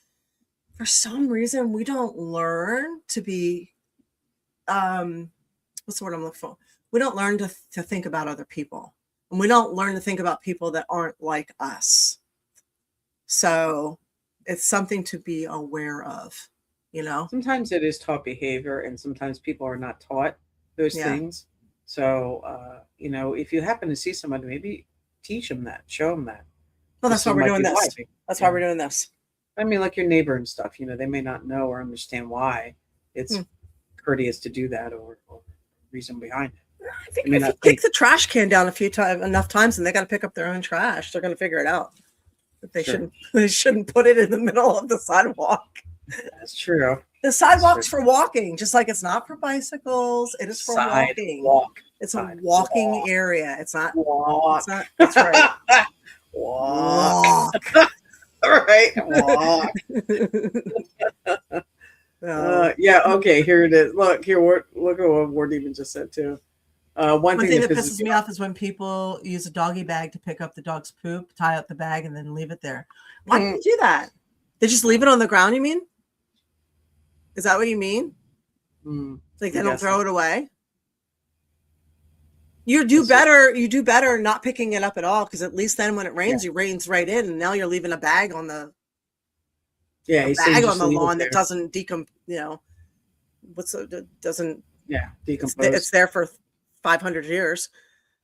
for some reason we don't learn to be what's the word I'm looking for? We don't learn to think about other people. And we don't learn to think about people that aren't like us. So it's something to be aware of, Sometimes it is taught behavior, and sometimes people are not taught those Yeah. things. So, if you happen to see somebody, maybe teach them that, show them that. Well, that's why we're doing this. That's why Yeah. we're doing this. I mean, like your neighbor and stuff, they may not know or understand why it's courteous to do that or reason behind it. I think I mean, if I you think- kick the trash can down enough times and they got to pick up their own trash, they're going to figure it out. That they Sure. shouldn't put it in the middle of the sidewalk. That's true. The sidewalk's for walking, just like it's not for bicycles. It is for walking. Walk. It's a Sidewalk. walking area. It's not. Walk. It's not. That's right. Walk. Walk. All right. Walk. Yeah. Okay. Here it is. Look here. Look at what Ward even just said too. One thing that pisses me off is when people use a doggy bag to pick up the dog's poop, tie up the bag, and then leave it there. Why do you do that? They just leave it on the ground, you mean? Is that what you mean? Like they I don't guess throw so. it away? You do better not picking it up at all, because at least then when it rains, it rains right in, and now you're leaving a bag on the he's saying bag just on the leave it lawn there. that doesn't doesn't decompose. it's there for 500 years.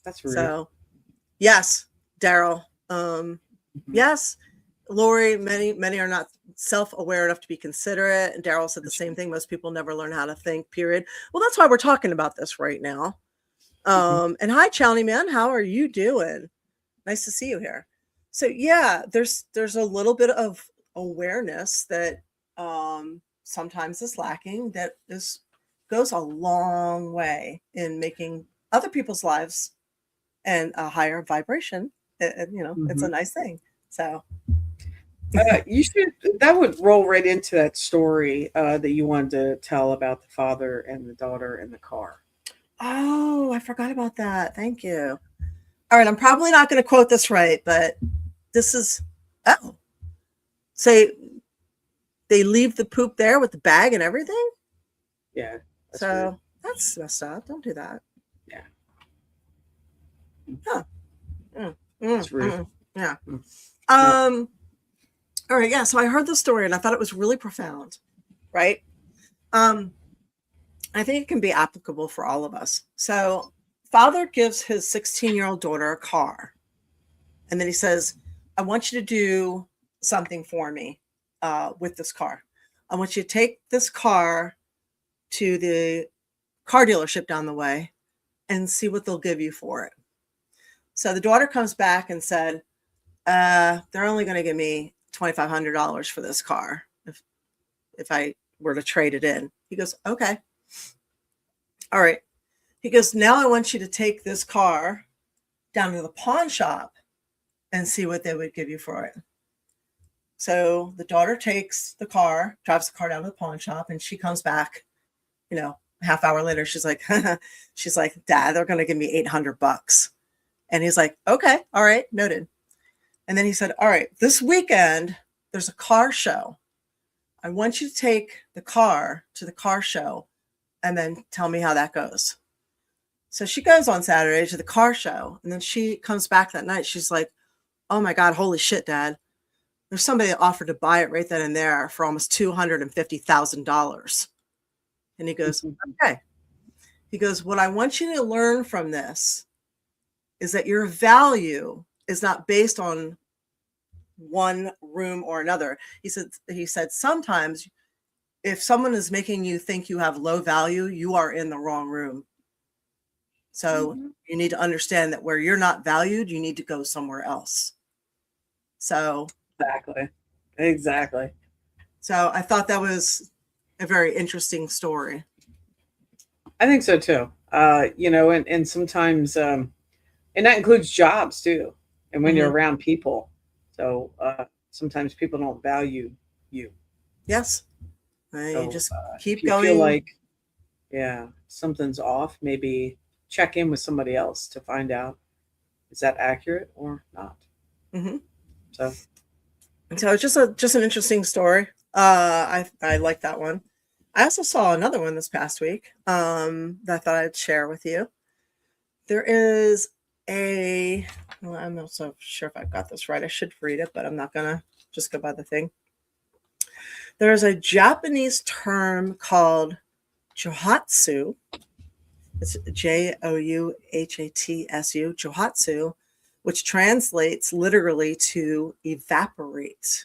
That's rude. So, yes, Daryl. Yes, Lori. Many are not self-aware enough to be considerate. And Daryl said the same thing. Most people never learn how to think. Period. Well, that's why we're talking about this right now. And hi, Chowny Man. How are you doing? Nice to see you here. So yeah, there's a little bit of awareness that sometimes is lacking. That goes a long way in making other people's lives and a higher vibration. It's a nice thing. So You should. That would roll right into that story that you wanted to tell about the father and the daughter in the car. oh, I forgot about that. Thank you. All right, I'm probably not going to quote this right, but this is say they leave the poop there with the bag and everything. Yeah. That's So weird. that's messed up. Don't do that. Yeah. Huh. That's rude. Yeah. Mm. All right. Yeah. So I heard the story and I thought it was really profound. Right. I think it can be applicable for all of us. So father gives his 16-year-old daughter a car. And then he says, I want you to do something for me with this car. I want you to take this car to the car dealership down the way and see what they'll give you for it. So the daughter comes back and said, they're only going to give me $2,500 for this car. if I were to trade it in. He goes, okay. All right. He goes, now I want you to take this car down to the pawn shop and see what they would give you for it. So the daughter takes the car, drives the car down to the pawn shop, and she comes back, a half hour later. She's like, Dad, they're going to give me $800. And he's like, okay, all right, noted. And then he said, all right, this weekend, there's a car show. I want you to take the car to the car show and then tell me how that goes. So she goes on Saturday to the car show, and then she comes back that night. She's like, oh my God, holy shit, Dad. There's somebody that offered to buy it right then and there for almost $250,000. And he goes, okay. He goes, what I want you to learn from this is that your value is not based on one room or another. He said, sometimes if someone is making you think you have low value, you are in the wrong room. So you need to understand that where you're not valued, you need to go somewhere else. So Exactly. So I thought that was a very interesting story. I think so too. And sometimes, and that includes jobs too. And when you're around people, so sometimes people don't value you. Yes. So, you just keep if you going. Feel like, something's off. Maybe check in with somebody else to find out, is that accurate or not? Mm-hmm. So it's just an interesting story. I like that one. I also saw another one this past week that I thought I'd share with you. There is I'm not so sure if I've got this right. I should read it, but I'm not gonna just go by the thing. There's a Japanese term called johatsu. It's Jouhatsu, johatsu, which translates literally to evaporate.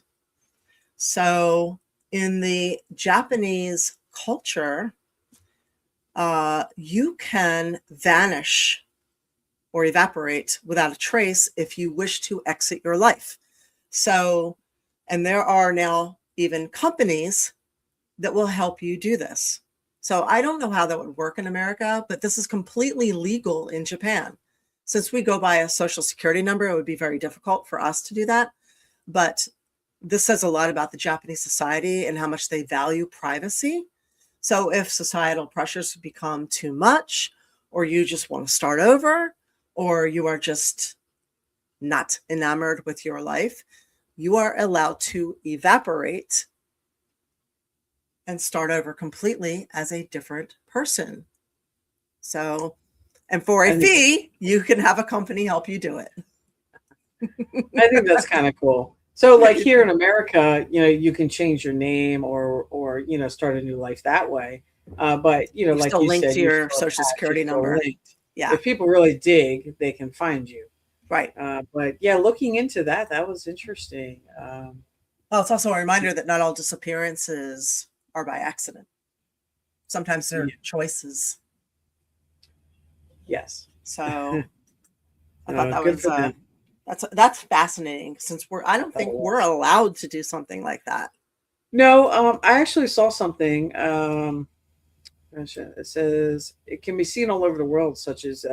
So in the Japanese culture, you can vanish or evaporate without a trace if you wish to exit your life. So, and there are now even companies that will help you do this. So I don't know how that would work in America, but this is completely legal in Japan. Since we go by a social security number, it would be very difficult for us to do that. But this says a lot about the Japanese society and how much they value privacy. So if societal pressures become too much, or you just want to start over, or you are just not enamored with your life, you are allowed to evaporate and start over completely as a different person. So, and for a fee, you can have a company help you do it. I think that's kind of cool. So like here in America, you can change your name or start a new life that way. But like you linked said, to your social security number. Linked. Yeah. If people really dig, they can find you. Right. But yeah, looking into that was interesting. Well, it's also a reminder that not all disappearances are by accident. Sometimes they're choices. Yes. So I thought that was that's fascinating, since I don't think we're allowed to do something like that. No, I actually saw something. It says it can be seen all over the world, such as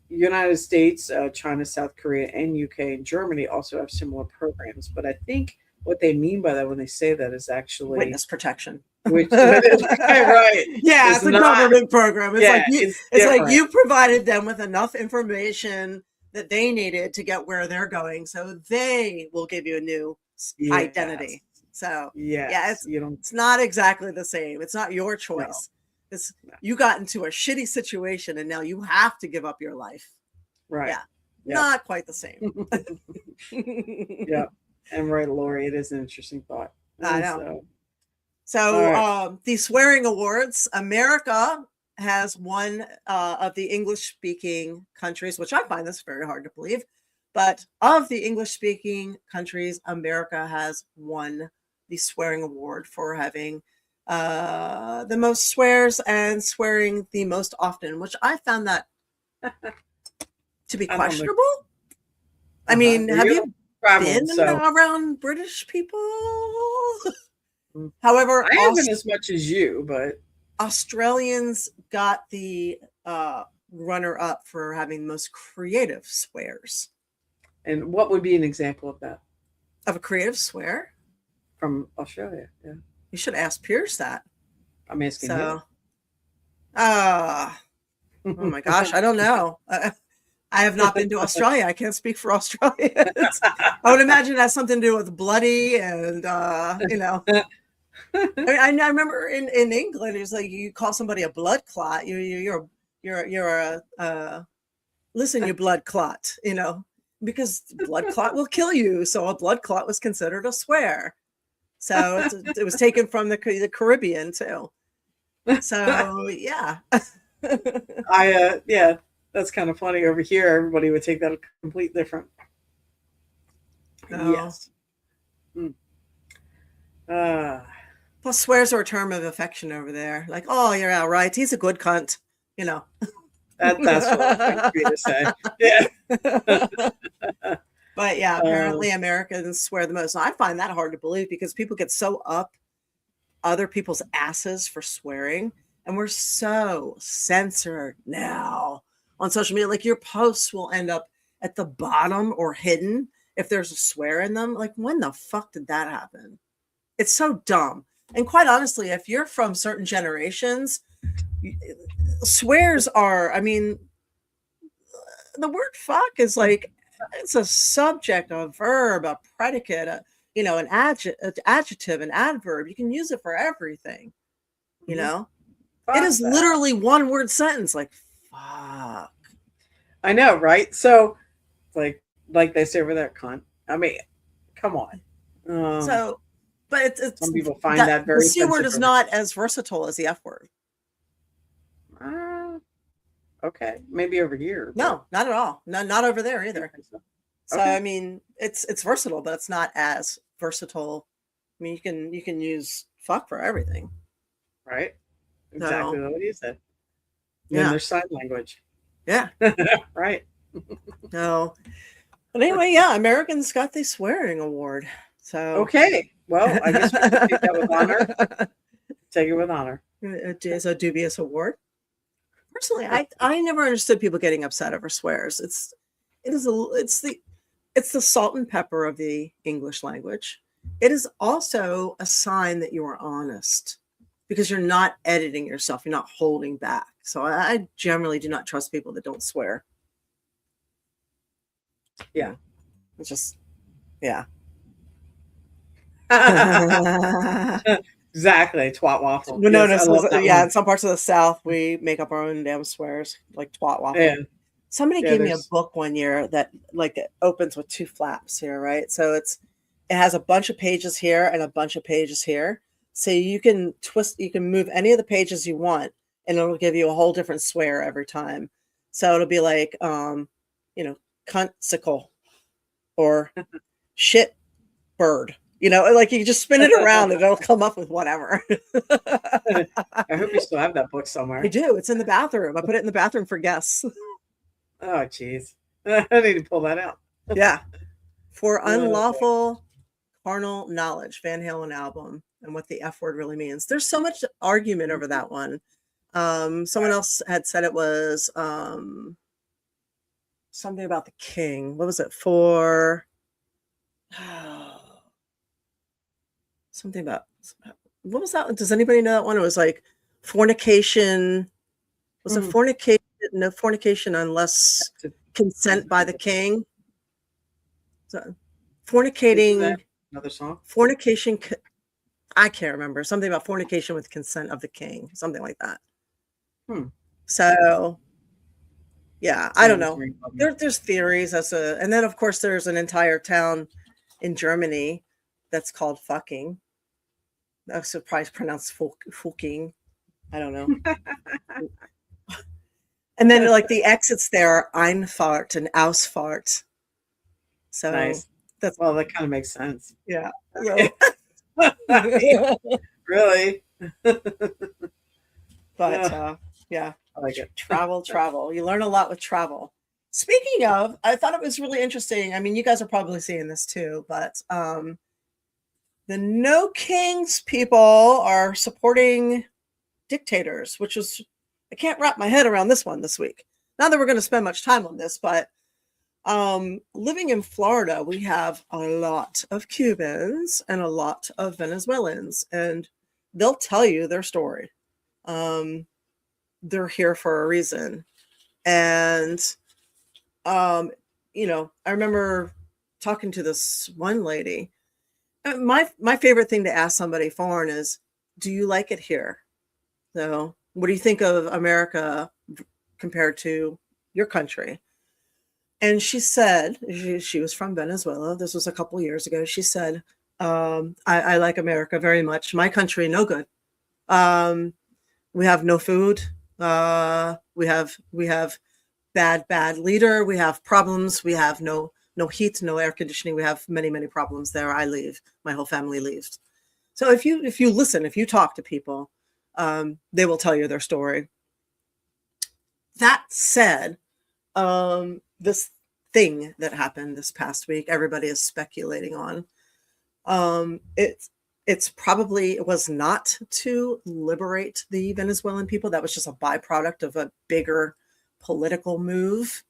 United States, China, South Korea, and UK and Germany also have similar programs. But I think what they mean by that when they say that is actually witness protection. Which right. Yeah, it's a government program. It's like you provided them with enough information that they needed to get where they're going, so they will give you a new identity. So it's not exactly the same. It's not your choice. No. You got into a shitty situation and now you have to give up your life. Right. Yeah. Not quite the same. Yeah. And right, Lori, it is an interesting thought. I know. So the swearing awards, America has one of the English-speaking countries, which I find this very hard to believe, but of the English-speaking countries, America has won the swearing award for having the most swears and swearing the most often, which I found that to be questionable. I mean, have you been around British people? However, I haven't as much as you, but Australians got the runner up for having the most creative swears. and what would be an example of that Of a creative swear? from Australia? Yeah, You should ask Pierce that. I'm asking So, oh my gosh, I don't know. I have not been to Australia. I can't speak for Australians. I would imagine it has something to do with bloody and, you know. I remember in England, it's like you call somebody a blood clot. You're a listen, you blood clot, you know, because blood clot will kill you. So a blood clot was considered a swear. So it was taken from the Caribbean too. So yeah. yeah, that's kind of funny. Over here, everybody would take that a complete different. Oh. Yes. Plus, swears are a term of affection over there. Like, oh, you're all right. He's a good cunt, you know. That's what I was going to say. Yeah. But yeah, apparently Americans swear the most. And I find that hard to believe because people get so up other people's asses for swearing. And we're so censored now on social media. Like your posts will end up at the bottom or hidden if there's a swear in them. Like, when the fuck did that happen? It's so dumb. And quite honestly, if you're from certain generations, swears are, I mean, the word fuck is like, it's a subject, a verb, a predicate, you know, an adjective, an adverb. You can use it for everything, you know? It is literally one word sentence, like, fuck. I know, right? So, like they say over there, cunt. I mean, come on. So, but it's some people find that very. The C word is not as versatile as the F word. Okay, maybe over here. No, not at all. No, not over there either. So Okay. I mean, it's versatile, but it's not as versatile. I mean, you can use fuck for everything. Right. Exactly what you said. Yeah. And there's sign language. Yeah. Right. No. But anyway, yeah, Americans got the swearing award. So okay. Well, I guess we can take that with honor. Take it with honor. It is a dubious award. Personally, I never understood people getting upset over swears. It's the salt and pepper of the English language. It is also a sign that you are honest because you're not editing yourself. You're not holding back. So I generally do not trust people that don't swear. Yeah. It's just, yeah. Exactly. Twat waffle. Well, Yes, yeah, in some parts of the South, we make up our own damn swears, like twat waffle. Yeah. Somebody gave me a book one year that like it opens with two flaps here, right? So it has a bunch of pages here and a bunch of pages here. So you can move any of the pages you want, and it'll give you a whole different swear every time. So it'll be like, cuntsicle or shit bird. You know, like you just spin it around and it'll come up with whatever. I hope you still have that book somewhere. I do. It's in the bathroom. I put it in the bathroom for guests. Oh, jeez. I need to pull that out. Yeah. For Unlawful Carnal Knowledge, Van Halen album, and what the F word really means. There's so much argument over that one. Someone else had said it was something about the king. What was it for? Something about, what was that? Does anybody know that one? It was like fornication. Was it fornication? No fornication unless consent by the king. So fornicating. Another song? Fornication. I can't remember. Something about fornication with consent of the king. Something like that. So yeah, I don't know. There's theories as to, and then of course there's an entire town in Germany that's called fucking. That's probably pronounced fucking. I don't know. And then like the exits there are Einfahrt and Ausfahrt. So nice. That kind of makes sense. Yeah. Okay. Really? But yeah. I like it. Travel. You learn a lot with travel. Speaking of, I thought it was really interesting. I mean, you guys are probably seeing this too, but the No Kings people are supporting dictators, which is, I can't wrap my head around this one this week. Not that we're going to spend much time on this, but living in Florida, we have a lot of Cubans and a lot of Venezuelans, and they'll tell you their story. They're here for a reason. And, I remember talking to this one lady. My favorite thing to ask somebody foreign is, do you like it here? So what do you think of America compared to your country? And she said, she was from Venezuela. This was a couple years ago. She said, I like America very much. My country, no good. We have no food. We have bad leader. We have problems. We have no heat, no air conditioning. We have many, many problems there. I leave. My whole family leaves. So if you listen, if you talk to people, they will tell you their story. That said, this thing that happened this past week, everybody is speculating on. It was not to liberate the Venezuelan people. That was just a byproduct of a bigger political move,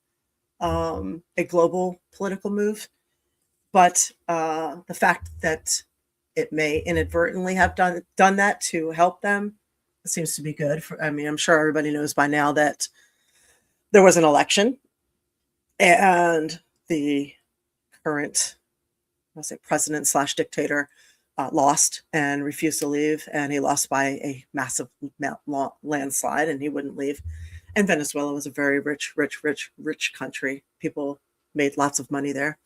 a global political move. But the fact that it may inadvertently have done that to help them seems to be good. I'm sure everybody knows by now that there was an election, and the current, let's say, president / dictator lost and refused to leave, and he lost by a massive landslide, and he wouldn't leave. And Venezuela was a very rich country. People made lots of money there,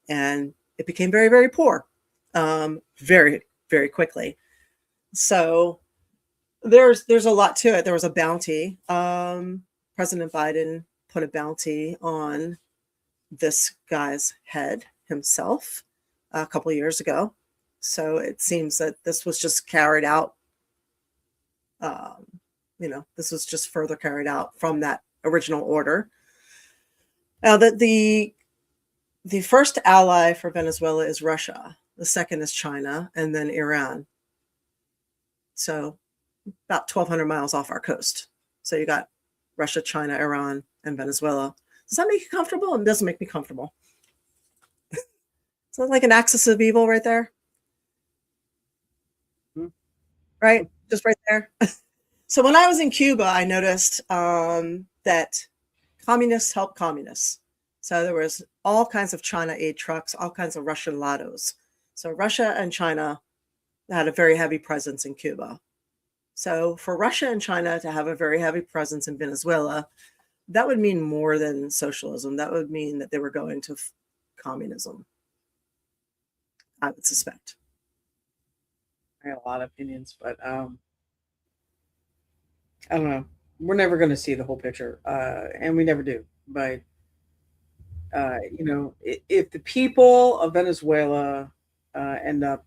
and it became very, very poor, very, very quickly. So there's a lot to it. There was a bounty. President Biden put a bounty on this guy's head himself a couple of years ago. So it seems that this was just carried out. This was just further carried out from that original order. Now that the first ally for Venezuela is Russia, the second is China, and then Iran. So about 1,200 miles off our coast. So you got Russia, China, Iran, and Venezuela. Does that make you comfortable? It doesn't make me comfortable. So like an axis of evil right there. Right? Just right there. So when I was in Cuba, I noticed that communists help communists. So there was all kinds of China aid trucks, all kinds of Russian Lados. So Russia and China had a very heavy presence in Cuba. So for Russia and China to have a very heavy presence in Venezuela, that would mean more than socialism. That would mean that they were going to communism, I would suspect. I have a lot of opinions, but I don't know. We're never going to see the whole picture, and we never do. But if the people of Venezuela end up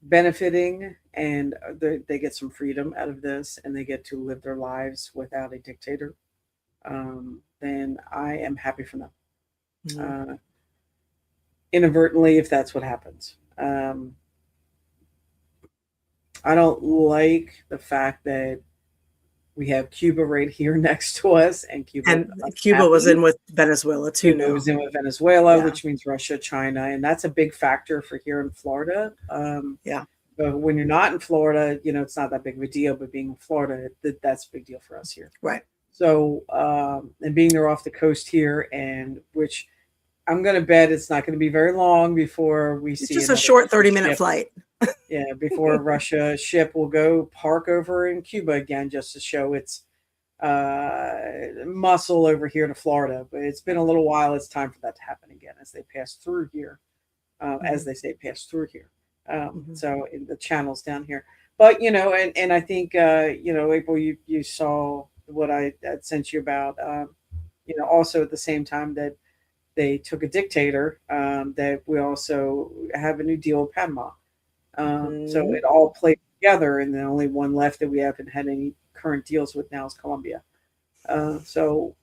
benefiting and they get some freedom out of this, and they get to live their lives without a dictator, then I am happy for them. Mm-hmm. Inadvertently, if that's what happens. I don't like the fact that we have Cuba right here next to us, and Cuba was in with Venezuela too. Cuba was in with Venezuela, Yeah. which means Russia, China, and that's a big factor for here in Florida. Yeah. But when you're not in Florida, it's not that big of a deal. But being in Florida, that's a big deal for us here. Right. So, and being there off the coast here, and which I'm going to bet it's not going to be very long before we see. It's just a short 30-minute flight. Yeah, before Russia ship will go park over in Cuba again, just to show its muscle over here to Florida. But it's been a little while. It's time for that to happen again as they pass through here, as they say, pass through here. So in the channels down here. But and I think April, you saw what I had sent you about. Also at the same time that they took a dictator, that we also have a new deal with Panama. So it all played together, and the only one left that we haven't had any current deals with now is Colombia. So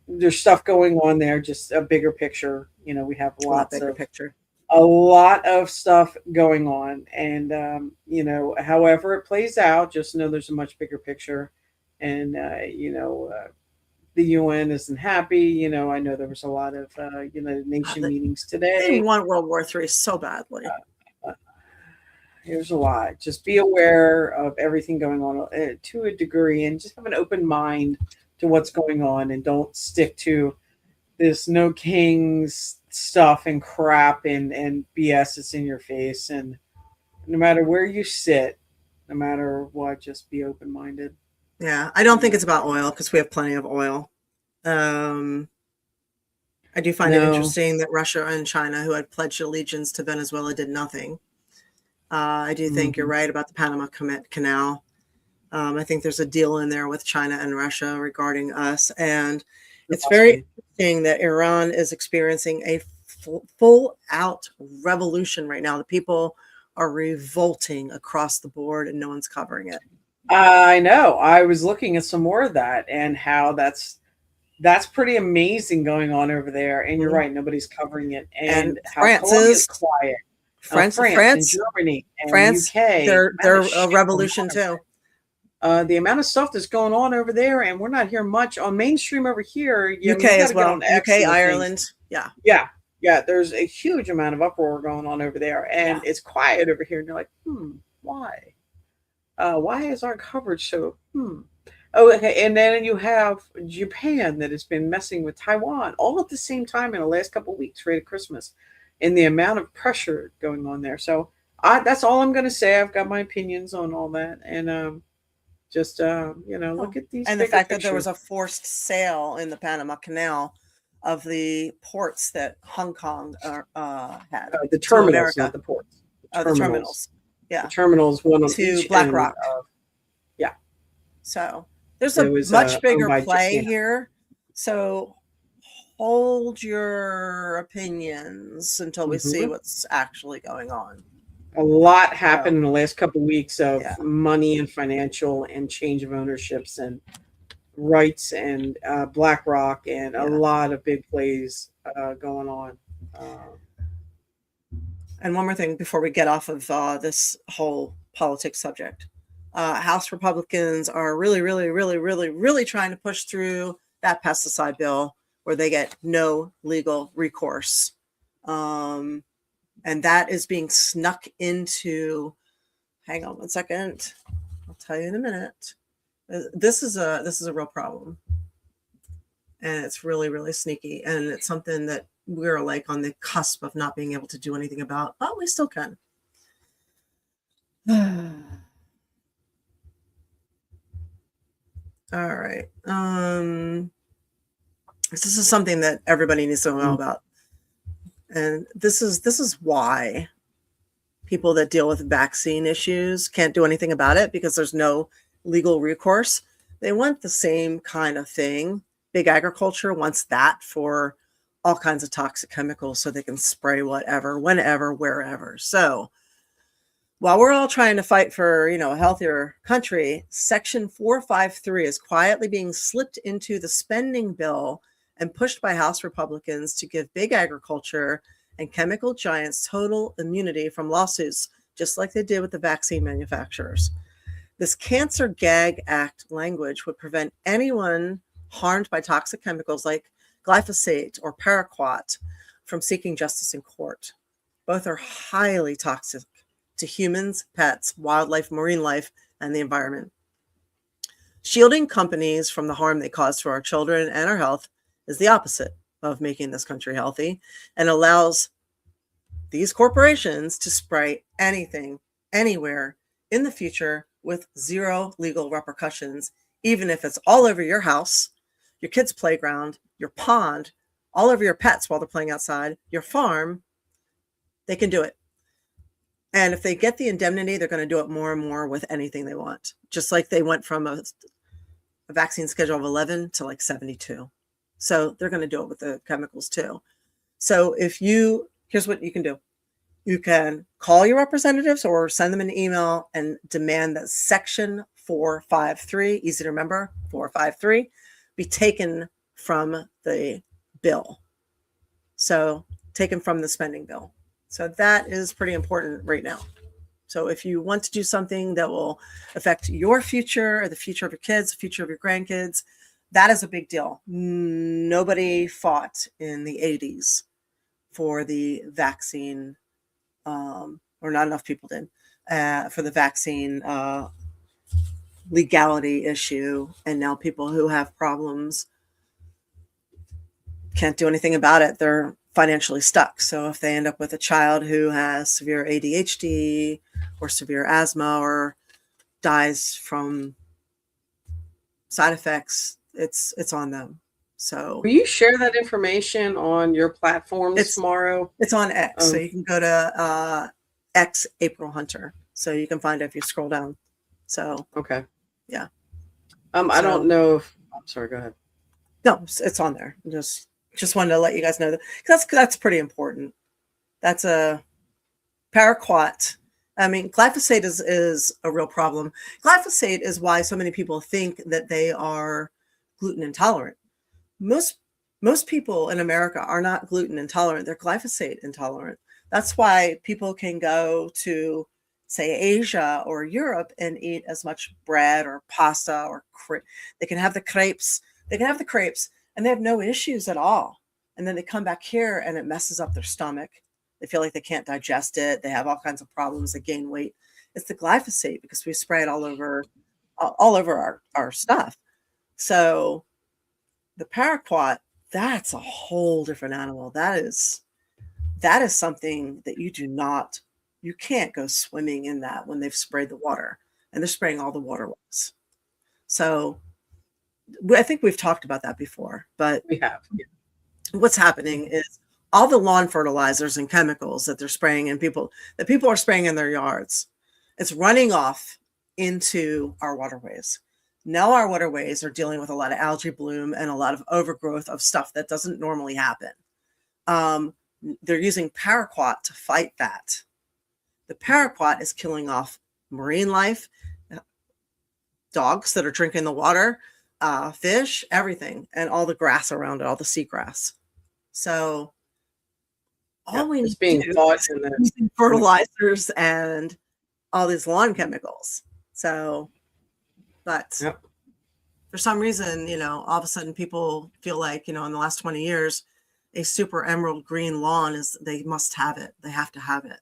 there's stuff going on there, just a bigger picture. We have lots bigger of picture. a lot of stuff going on. And, however it plays out, just know there's a much bigger picture. And, the UN isn't happy. I know there was a lot of United Nation They meetings they today. want World War III so badly. There's a lot. Just be aware of everything going on to a degree, and just have an open mind to what's going on, and don't stick to this no kings stuff and crap and BS that's in your face. And no matter where you sit, no matter what, just be open minded. Yeah, I don't think it's about oil because we have plenty of oil. I do find it No. interesting that Russia and China, who had pledged allegiance to Venezuela, did nothing. I do think you're Mhm. right about the Panama Canal. I think there's a deal in there with China and Russia regarding us. And There it's must very be. interesting that Iran is experiencing a full out revolution right now. The people are revolting across the board and no one's covering it. I know. I was looking at some more of that, and how that's pretty amazing going on over there. And you're Mhm. right, nobody's covering it. And And how France Colombia's is quiet. France, France and Germany and France, UK. they're Man, a shit going revolution on. too. The amount of stuff that's going on over there, and we're not hearing much on mainstream over here. I mean, you UK got as to get well. on X UK, and the things. Ireland. Yeah. Yeah, yeah. There's a huge amount of uproar going on over there, and Yeah. it's quiet over here. And you're like, why? Why is our coverage so? Oh, okay. And then you have Japan that has been messing with Taiwan all at the same time in the last couple of weeks, right at Christmas, and the amount of pressure going on there. So that's all I'm going to say. I've got my opinions on all that, and just look at these And the bigger fact that there was pictures. a forced sale in the Panama Canal of the ports that Hong Kong had The to terminals, America, not the ports. the terminals. The Yeah, terminals, one on to each end BlackRock. of. Yeah, So there's it a was much owned bigger by play Japan. here. So hold your opinions until we see Mhm. what's actually going on. A lot So, happened in the last couple of weeks of yeah. money and financial and change of ownerships and rights and BlackRock and a Yeah. lot of big plays going on. And one more thing before we get off of this whole politics subject. House Republicans are really, really, really, really, really trying to push through that pesticide bill where they get no legal recourse. And that is being snuck into, hang on one second. I'll tell you in a minute. This is a real problem. And it's really, really sneaky. And it's something that we're like on the cusp of not being able to do anything about, but we still can. All right. This is something that everybody needs to know about. And this is why people that deal with vaccine issues can't do anything about it, because there's no legal recourse. They want the same kind of thing. Big agriculture wants that for all kinds of toxic chemicals so they can spray whatever, whenever, wherever. So while we're all trying to fight for, a healthier country, Section 453 is quietly being slipped into the spending bill and pushed by House Republicans to give big agriculture and chemical giants total immunity from lawsuits, just like they did with the vaccine manufacturers. This Cancer Gag Act language would prevent anyone harmed by toxic chemicals like glyphosate or paraquat from seeking justice in court. Both are highly toxic to humans, pets, wildlife, marine life, and the environment. Shielding companies from the harm they cause to our children and our health is the opposite of making this country healthy, and allows these corporations to spray anything, anywhere in the future with zero legal repercussions, even if it's all over your house, your kid's playground, your pond, all over your pets while they're playing outside, your farm. They can do it. And if they get the indemnity, they're going to do it more and more with anything they want. Just like they went from a vaccine schedule of 11 to like 72. So they're going to do it with the chemicals too. So here's what you can do. You can call your representatives or send them an email and demand that Section 453, easy to remember, 453, be taken from the bill. So taken from the spending bill. So that is pretty important right now. So if you want to do something that will affect your future or the future of your kids, the future of your grandkids, that is a big deal. Nobody fought in the 80s for the vaccine, or not enough people did, for the vaccine legality issue. And now people who have problems can't do anything about it. They're financially stuck. So if they end up with a child who has severe ADHD or severe asthma or dies from side effects, it's on them. So Will you share that information on your platforms It's- tomorrow? it's on X. So you can go to X April Hunter. So you can find it if you scroll down. So Okay. Yeah. I don't know if I'm sorry, go ahead. no, it's on there. Just wanted to let you guys know that, 'cause that's pretty important. That's a paraquat. I mean, glyphosate is a real problem. Glyphosate is why so many people think that they are gluten intolerant. Most people in America are not gluten intolerant. They're glyphosate intolerant. That's why people can go to, say, Asia or Europe and eat as much bread or pasta or they can have the crepes. They can have the crepes and they have no issues at all. And then they come back here and it messes up their stomach. They feel like they can't digest it. They have all kinds of problems. They gain weight. It's the glyphosate because we spray it all over our stuff. So the paraquat, that's a whole different animal. That is something that you can't go swimming in that when they've sprayed the water, and they're spraying all the waterways. So I think we've talked about that before, but We have. Yeah. what's happening is all the lawn fertilizers and chemicals that they're spraying and people are spraying in their yards, it's running off into our waterways. Now our waterways are dealing with a lot of algae bloom and a lot of overgrowth of stuff that doesn't normally happen. They're using paraquat to fight that. The paraquat is killing off marine life, dogs that are drinking the water, fish, everything, and all the grass around it, all the seagrass. So all we It's need being to do thought is in the using fertilizers and all these lawn chemicals. So, but Yep. for some reason, all of a sudden people feel like, in the last 20 years, a super emerald green lawn they must have it. They have to have it.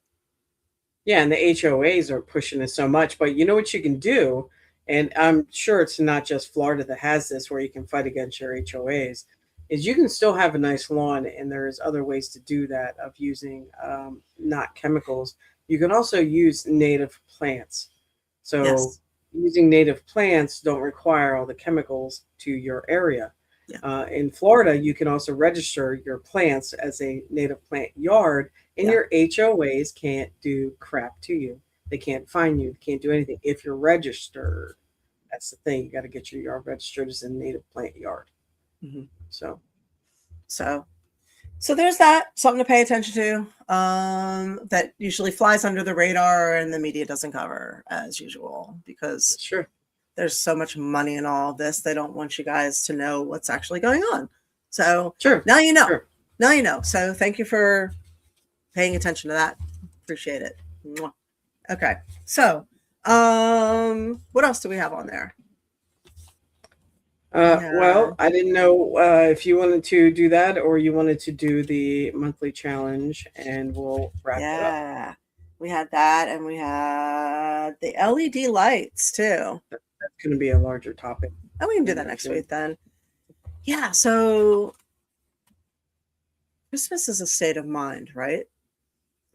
Yeah, and the HOAs are pushing it so much. But you know what you can do? And I'm sure it's not just Florida that has this where you can fight against your HOAs, is you can still have a nice lawn, and there's other ways to do that of using not chemicals. You can also use native plants. So Yes. using native plants don't require all the chemicals to your area. Yeah. In Florida, you can also register your plants as a native plant yard, and Yeah. your HOAs can't do crap to you. They can't fine you. Can't do anything if you're registered. That's the thing. You got to get your yard registered as a native plant yard. Mhm. So So there's that, something to pay attention to, that usually flies under the radar and the media doesn't cover as usual because sure. there's so much money in all of this. They don't want you guys to know what's actually going on. So Sure. now you know. Sure. Now you know. So thank you for paying attention to that. Appreciate it. Mwah. Okay. So what else do we have on there? Well, I didn't know if you wanted to do that or you wanted to do the monthly challenge, and we'll wrap it up. Yeah. We had that, and we had the LED lights too. That's going to be a larger topic. And we can do that next week then. Yeah, so Christmas is a state of mind, right?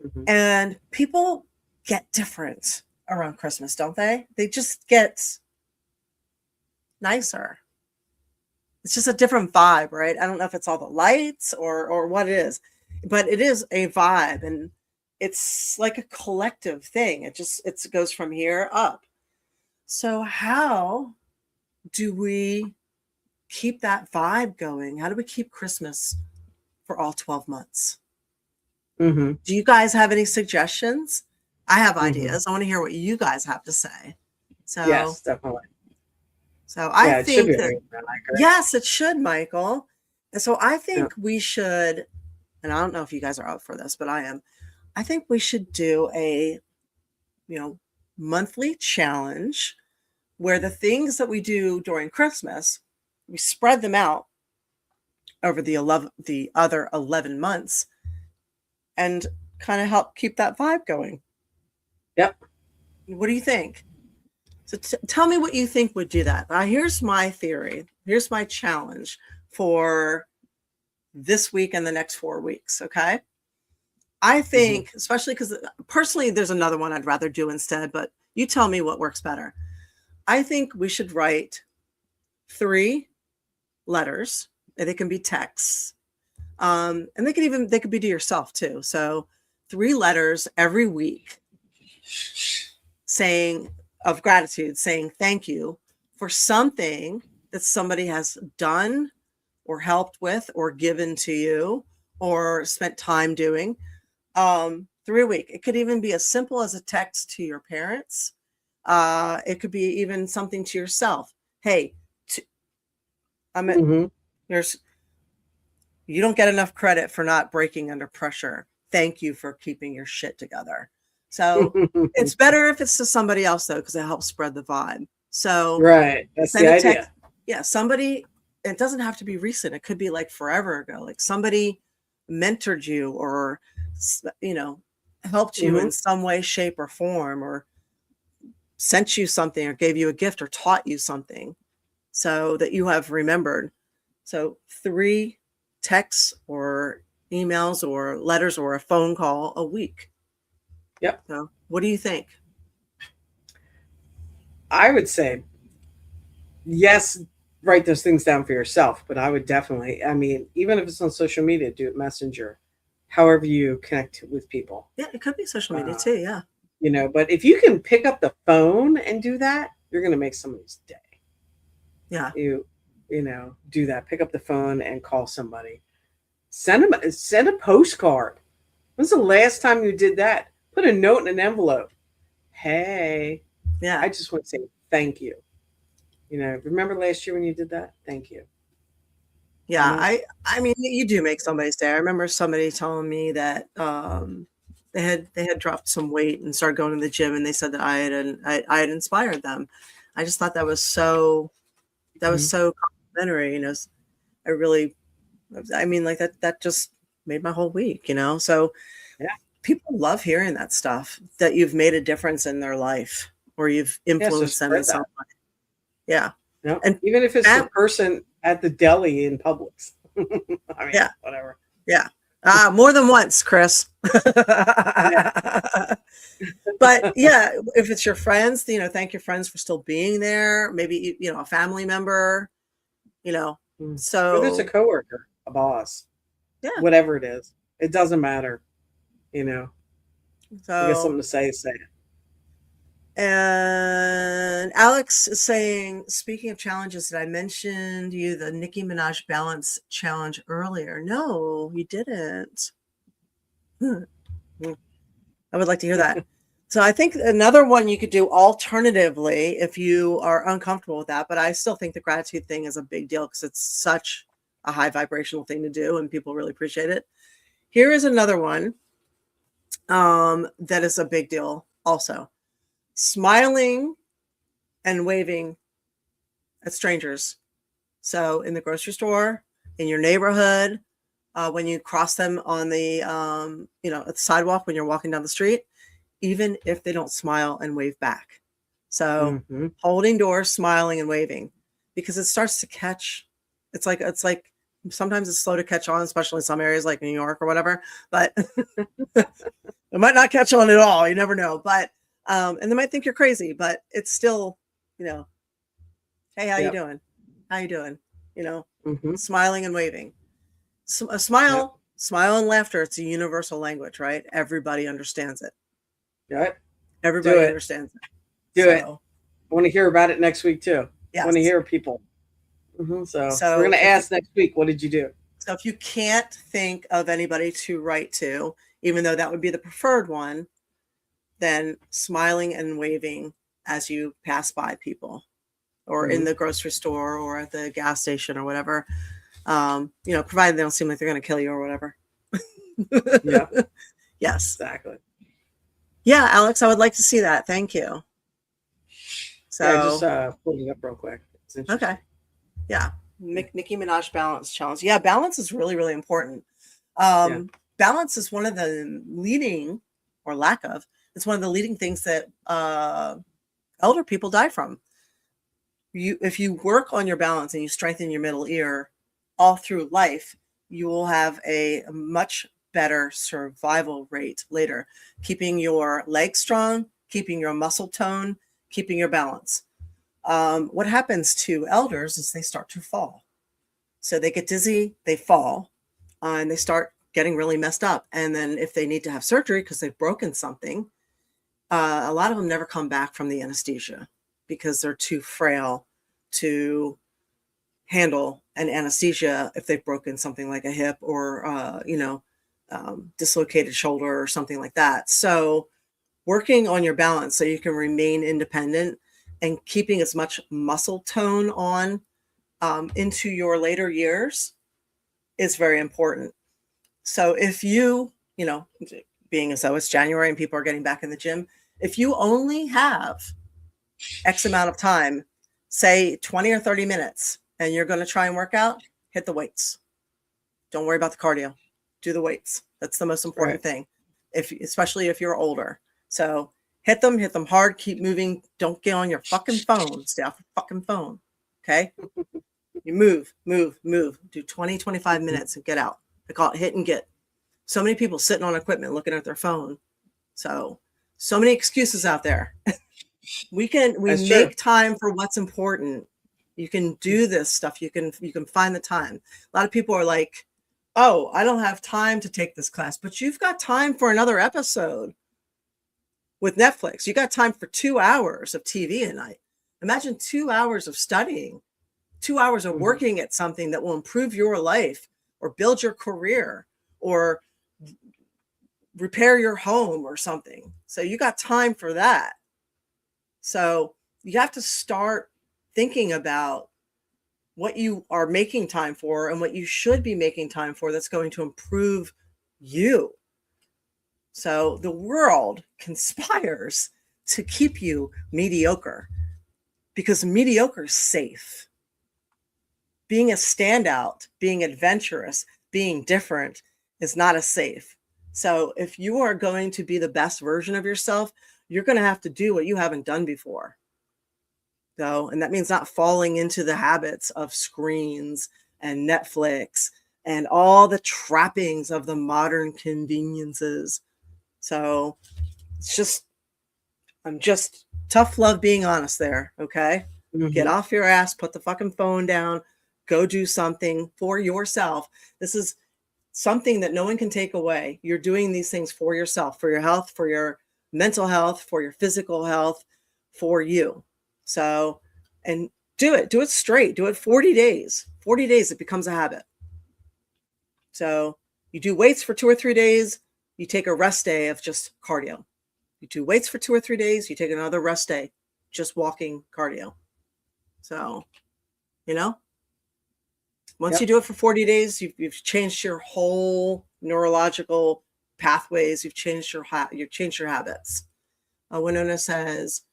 Mhm. And people get different around Christmas, don't they? They just get nicer. It's just a different vibe, right? I don't know if it's all the lights or what it is, but it is a vibe, and it's like a collective thing. It goes from here up. So how do we keep that vibe going? How do we keep Christmas for all 12 months? Mm-hmm. Do you guys have any suggestions? I have Mhm. ideas. I want to hear what you guys have to say. So, Yes, definitely. so I Yeah, it should think be. that, I agree. yes, it should, Michael. And so I think we should, and I don't know if you guys are up for this, but I am. I think we should do a, monthly challenge where the things that we do during Christmas, we spread them out over the other 11 months and kind of help keep that vibe going. Yep. What do you think? So tell me what you think would do that. Here's my theory. Here's my challenge for this week and the next 4 weeks. Okay. I think, especially because personally, there's another one I'd rather do instead, but you tell me what works better. I think we should write 3 letters. They can be texts. And they could be to yourself too. So 3 letters every week of gratitude, saying thank you for something that somebody has done or helped with or given to you or spent time doing. 3 a week. It could even be as simple as a text to your parents. It could be even something to yourself. Hey, you don't get enough credit for not breaking under pressure. Thank you for keeping your shit together. So it's better if it's to somebody else though, because it helps spread the vibe. So right, that's the idea. Somebody. It doesn't have to be recent. It could be like forever ago. Like somebody mentored you or helped you in some way, shape, or form, or sent you something, or gave you a gift, or taught you something, so that you have remembered. So 3 texts or emails or letters or a phone call a week. Yep. So what do you think? I would say, yes, write those things down for yourself, but I would definitely, even if it's on social media, do it Messenger, however you connect with people. Yeah, it could be social media too. Yeah. But if you can pick up the phone and do that, you're going to make somebody's day. Yeah. Do that. Pick up the phone and call somebody. Send a postcard. When's the last time you did that? Put a note in an envelope. Hey, yeah, I just want to say thank you. Remember last year when you did that? Thank you. Yeah, I mean, you do make somebody's day. I remember somebody telling me that they had dropped some weight and started going to the gym, and they said that I had inspired them. I just thought that was so complimentary. That just made my whole week. So yeah. People love hearing that stuff, that you've made a difference in their life or you've influenced them in some way. Yeah. No, and even if it's the person at the deli in Publix. Whatever. Yeah. More than once, Chris. Yeah. But yeah, if it's your friends, thank your friends for still being there. Maybe, a family member, so. Whether it's a coworker, a boss, whatever it is, it doesn't matter. So you got something to say it. And Alex is saying, speaking of challenges, did I mention you the Nicki Minaj balance challenge earlier? No, you didn't. I would like to hear that. So I think another one you could do alternatively if you are uncomfortable with that, but I still think the gratitude thing is a big deal because it's such a high vibrational thing to do and people really appreciate it. Here is another one that is a big deal also. Smiling and waving at strangers. So in the grocery store, in your neighborhood, when you cross them on the, at the sidewalk, when you're walking down the street, even if they don't smile and wave back. So holding doors, smiling and waving, because it starts to catch. It's like sometimes it's slow to catch on, especially in some areas like New York or whatever, but it might not catch on at all. You never know. But, and they might think you're crazy, but it's still, hey, how you doing? How you doing? Smiling and waving. A smile and laughter. It's a universal language, right? Everybody understands it. Right. Everybody understands it. Do it. I want to hear about it next week too. Yes. I want to hear people. So we're going to ask next week, what did you do? So if you can't think of anybody to write to, even though that would be the preferred one, then smiling and waving as you pass by people or in the grocery store or at the gas station or whatever, provided they don't seem like they're going to kill you or whatever. Yes. Exactly. Yeah, Alex, I would like to see that. Thank you. So Yeah, I just pulled it up real quick. It's interesting. okay. Yeah. Nicki Minaj balance challenge. Yeah, balance is really, really important. Yeah. Balance is one of the leading, or lack of, it's one of the leading things that elder people die from. If you work on your balance and you strengthen your middle ear all through life, you will have a much better survival rate later, keeping your legs strong, keeping your muscle tone, keeping your balance. What happens to elders is they start to fall. So they get dizzy, they fall, and they start getting really messed up. And then if they need to have surgery because they've broken something, a lot of them never come back from the anesthesia because they're too frail to handle an anesthesia if they've broken something like a hip or, dislocated shoulder or something like that. So working on your balance so you can remain independent and keeping as much muscle tone on into your later years is very important. So if you, being as though it's January and people are getting back in the gym, if you only have X amount of time, say 20 or 30 minutes, and you're going to try and work out, hit the weights. Don't worry about the cardio. Do the weights. That's the most important thing, especially if you're older. So hit them hard, keep moving. Don't get on your fucking phone. Stay off your fucking phone. Okay? You move. Do 20, 25 minutes and get out. They call it hit and get. So many people sitting on equipment looking at their phone. So many excuses out there. We make time for what's important. You can do this stuff. You can find the time. A lot of people are like, oh, I don't have time to take this class, but you've got time for another episode with Netflix. You got time for 2 hours of TV a night. Imagine 2 hours of studying, 2 hours of working at something that will improve your life or build your career or repair your home or something. So you got time for that. So you have to start thinking about what you are making time for and what you should be making time for that's going to improve you. So the world conspires to keep you mediocre because mediocre is safe. Being a standout, being adventurous, being different is not as safe. So if you are going to be the best version of yourself, you're going to have to do what you haven't done before. So, and that means not falling into the habits of screens and Netflix and all the trappings of the modern conveniences. So I'm just tough love being honest there. Okay. Get off your ass, put the fucking phone down, go do something for yourself. This is something that no one can take away. You're doing these things for yourself, for your health, for your mental health, for your physical health, for you. So, and do it straight. Do it 40 days. 40 days, it becomes a habit. So you do weights for 2 or 3 days. You take a rest day of just cardio. You do weights for 2 or 3 days. You take another rest day, just walking cardio. So, once you do it for 40 days, you've changed your whole neurological pathways. You've changed your habits. Winona says,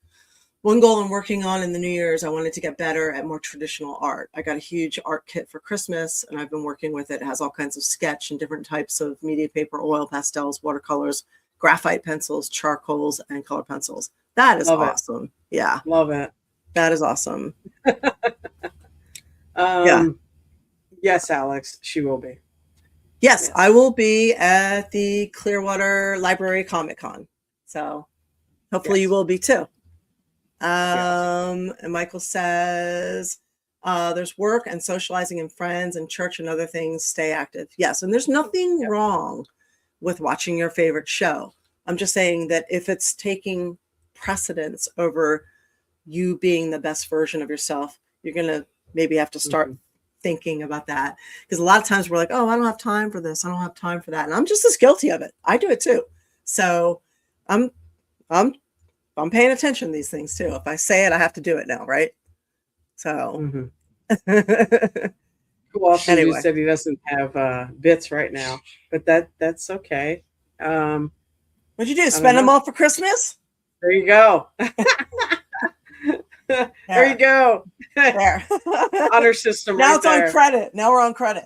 one goal I'm working on in the New Year's, I wanted to get better at more traditional art. I got a huge art kit for Christmas, and I've been working with it. It has all kinds of sketch and different types of media paper, oil, pastels, watercolors, graphite pencils, charcoals, and color pencils. That is awesome. Yeah. Love it. That is awesome. Yeah. Yes, Alex, she will be. Yes, I will be at the Clearwater Library Comic Con. So hopefully you will be too. And Michael says, there's work and socializing and friends and church and other things. Stay active. Yes. And there's nothing wrong with watching your favorite show. I'm just saying that if it's taking precedence over you being the best version of yourself, you're going to maybe have to start thinking about that. Because a lot of times we're like, oh, I don't have time for this. I don't have time for that. And I'm just as guilty of it. I do it too. So I'm paying attention to these things too. If I say it, I have to do it now. Right. So Who also said he doesn't have bits right now, but that's okay. What'd you do? don't Spend them know. all for Christmas? There you go. There you go. There. Honor system Now right it's on there. credit. Now we're on credit.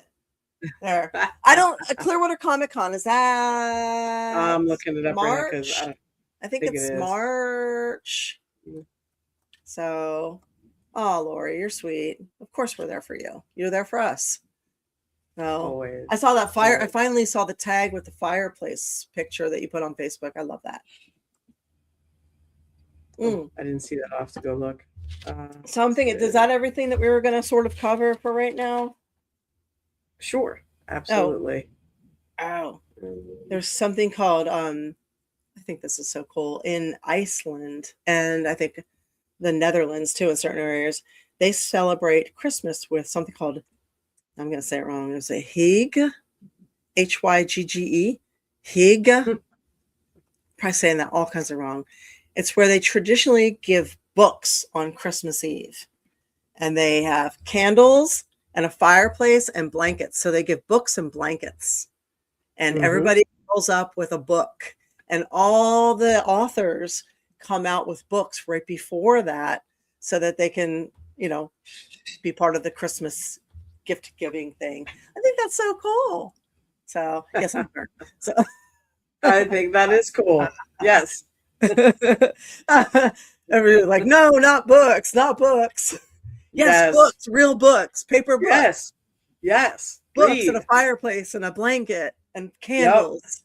There. I don't. Clearwater Comic Con, is that I'm looking it up right now March? because I think think it it's is. March. Mm. So, oh, Lori, you're sweet. Of course, we're there for you. You're there for us. No, always. I saw that fire. I Always. finally saw the tag with the fireplace picture that you put on Facebook. I love that. Oh, I didn't see that. I'll have to go look. So I'm thinking, is that everything that we were going to sort of cover for right now? Sure, absolutely. Oh, there's something called I think this is so cool in Iceland, and I think the Netherlands too in certain areas. They celebrate Christmas with something called, I'm going to say it wrong, it's a Hygge, Hygge, Hygge. Probably saying that all kinds of wrong. It's where they traditionally give books on Christmas Eve, and they have candles and a fireplace and blankets. So they give books and blankets, and everybody rolls up with a book, and all the authors come out with books right before that so that they can, be part of the Christmas gift giving thing. I think that's so cool. So yes, I'm sure. So I think that is cool. Yes. Everybody's like, no, not books, not books. Yes, books, real books, paper books. Yes. Books Read. and a fireplace and a blanket and candles.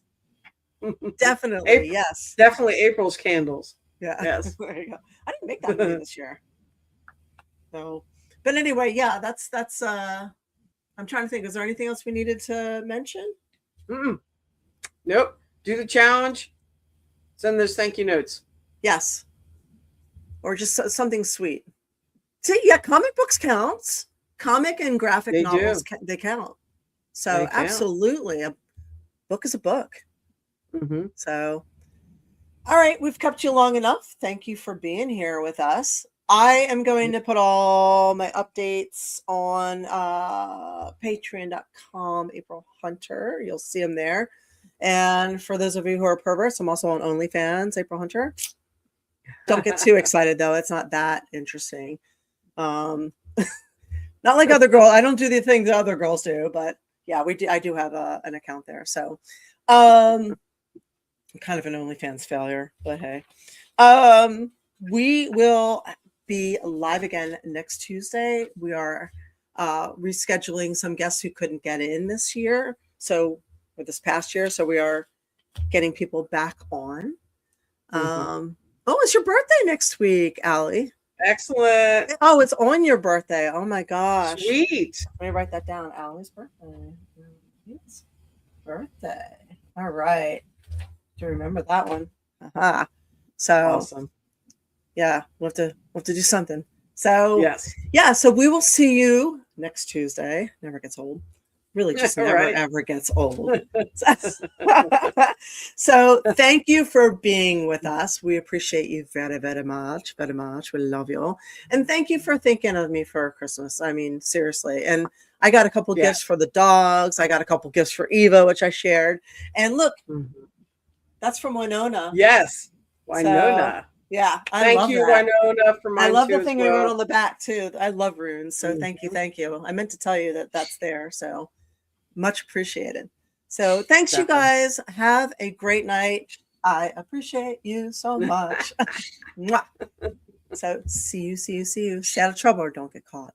Definitely, yes. Definitely April's candles. Yeah. Yes. There you go. I didn't make that movie this year. So, but anyway, yeah, that's I'm trying to think, is there anything else we needed to mention? Nope. Do the challenge. Send those thank you notes. Yes. Or just something sweet. See, yeah, comic books counts. Comic and graphic novels, they count. So They count. Absolutely, a book is a book. Mm-hmm. So, all right, we've kept you long enough. Thank you for being here with us. I am going to put all my updates on patreon.com, April Hunter. You'll see them there. And for those of you who are perverts, I'm also on OnlyFans, April Hunter. Don't get too excited, though. It's not that interesting. Not like other girls. I don't do the things that other girls do, but yeah, we do. I do have an account there. So I'm kind of an OnlyFans failure, but hey. We will be live again next Tuesday. We are rescheduling some guests who couldn't get in this year. So, or this past year. So we are getting people back on. Oh, it's your birthday next week, Allie. Excellent. Oh, it's on your birthday. Oh my gosh. Sweet. Let me write that down. Allie's birthday. It's birthday. All right. Do you remember that one? Aha. So Awesome. Yeah, we'll have to do something. So yes. Yeah, so we will see you next Tuesday. Never gets old. Really just never Right. ever gets old. So thank you for being with us. We appreciate you very, very much. Very much. We love you. And thank you for thinking of me for Christmas. I mean, seriously. And I got a couple gifts for the dogs. I got a couple gifts for Eva, which I shared. And look, that's from Winona. Yes. Winona. Yeah, thank you, that. Winona, for mine. I love too, the thing as I well. wrote on the back too. I love runes, so thank you. I meant to tell you that that's there, so much appreciated. So thanks, you guys. Have a great night. I appreciate you so much. Mwah. So see you. Stay out of trouble or don't get caught.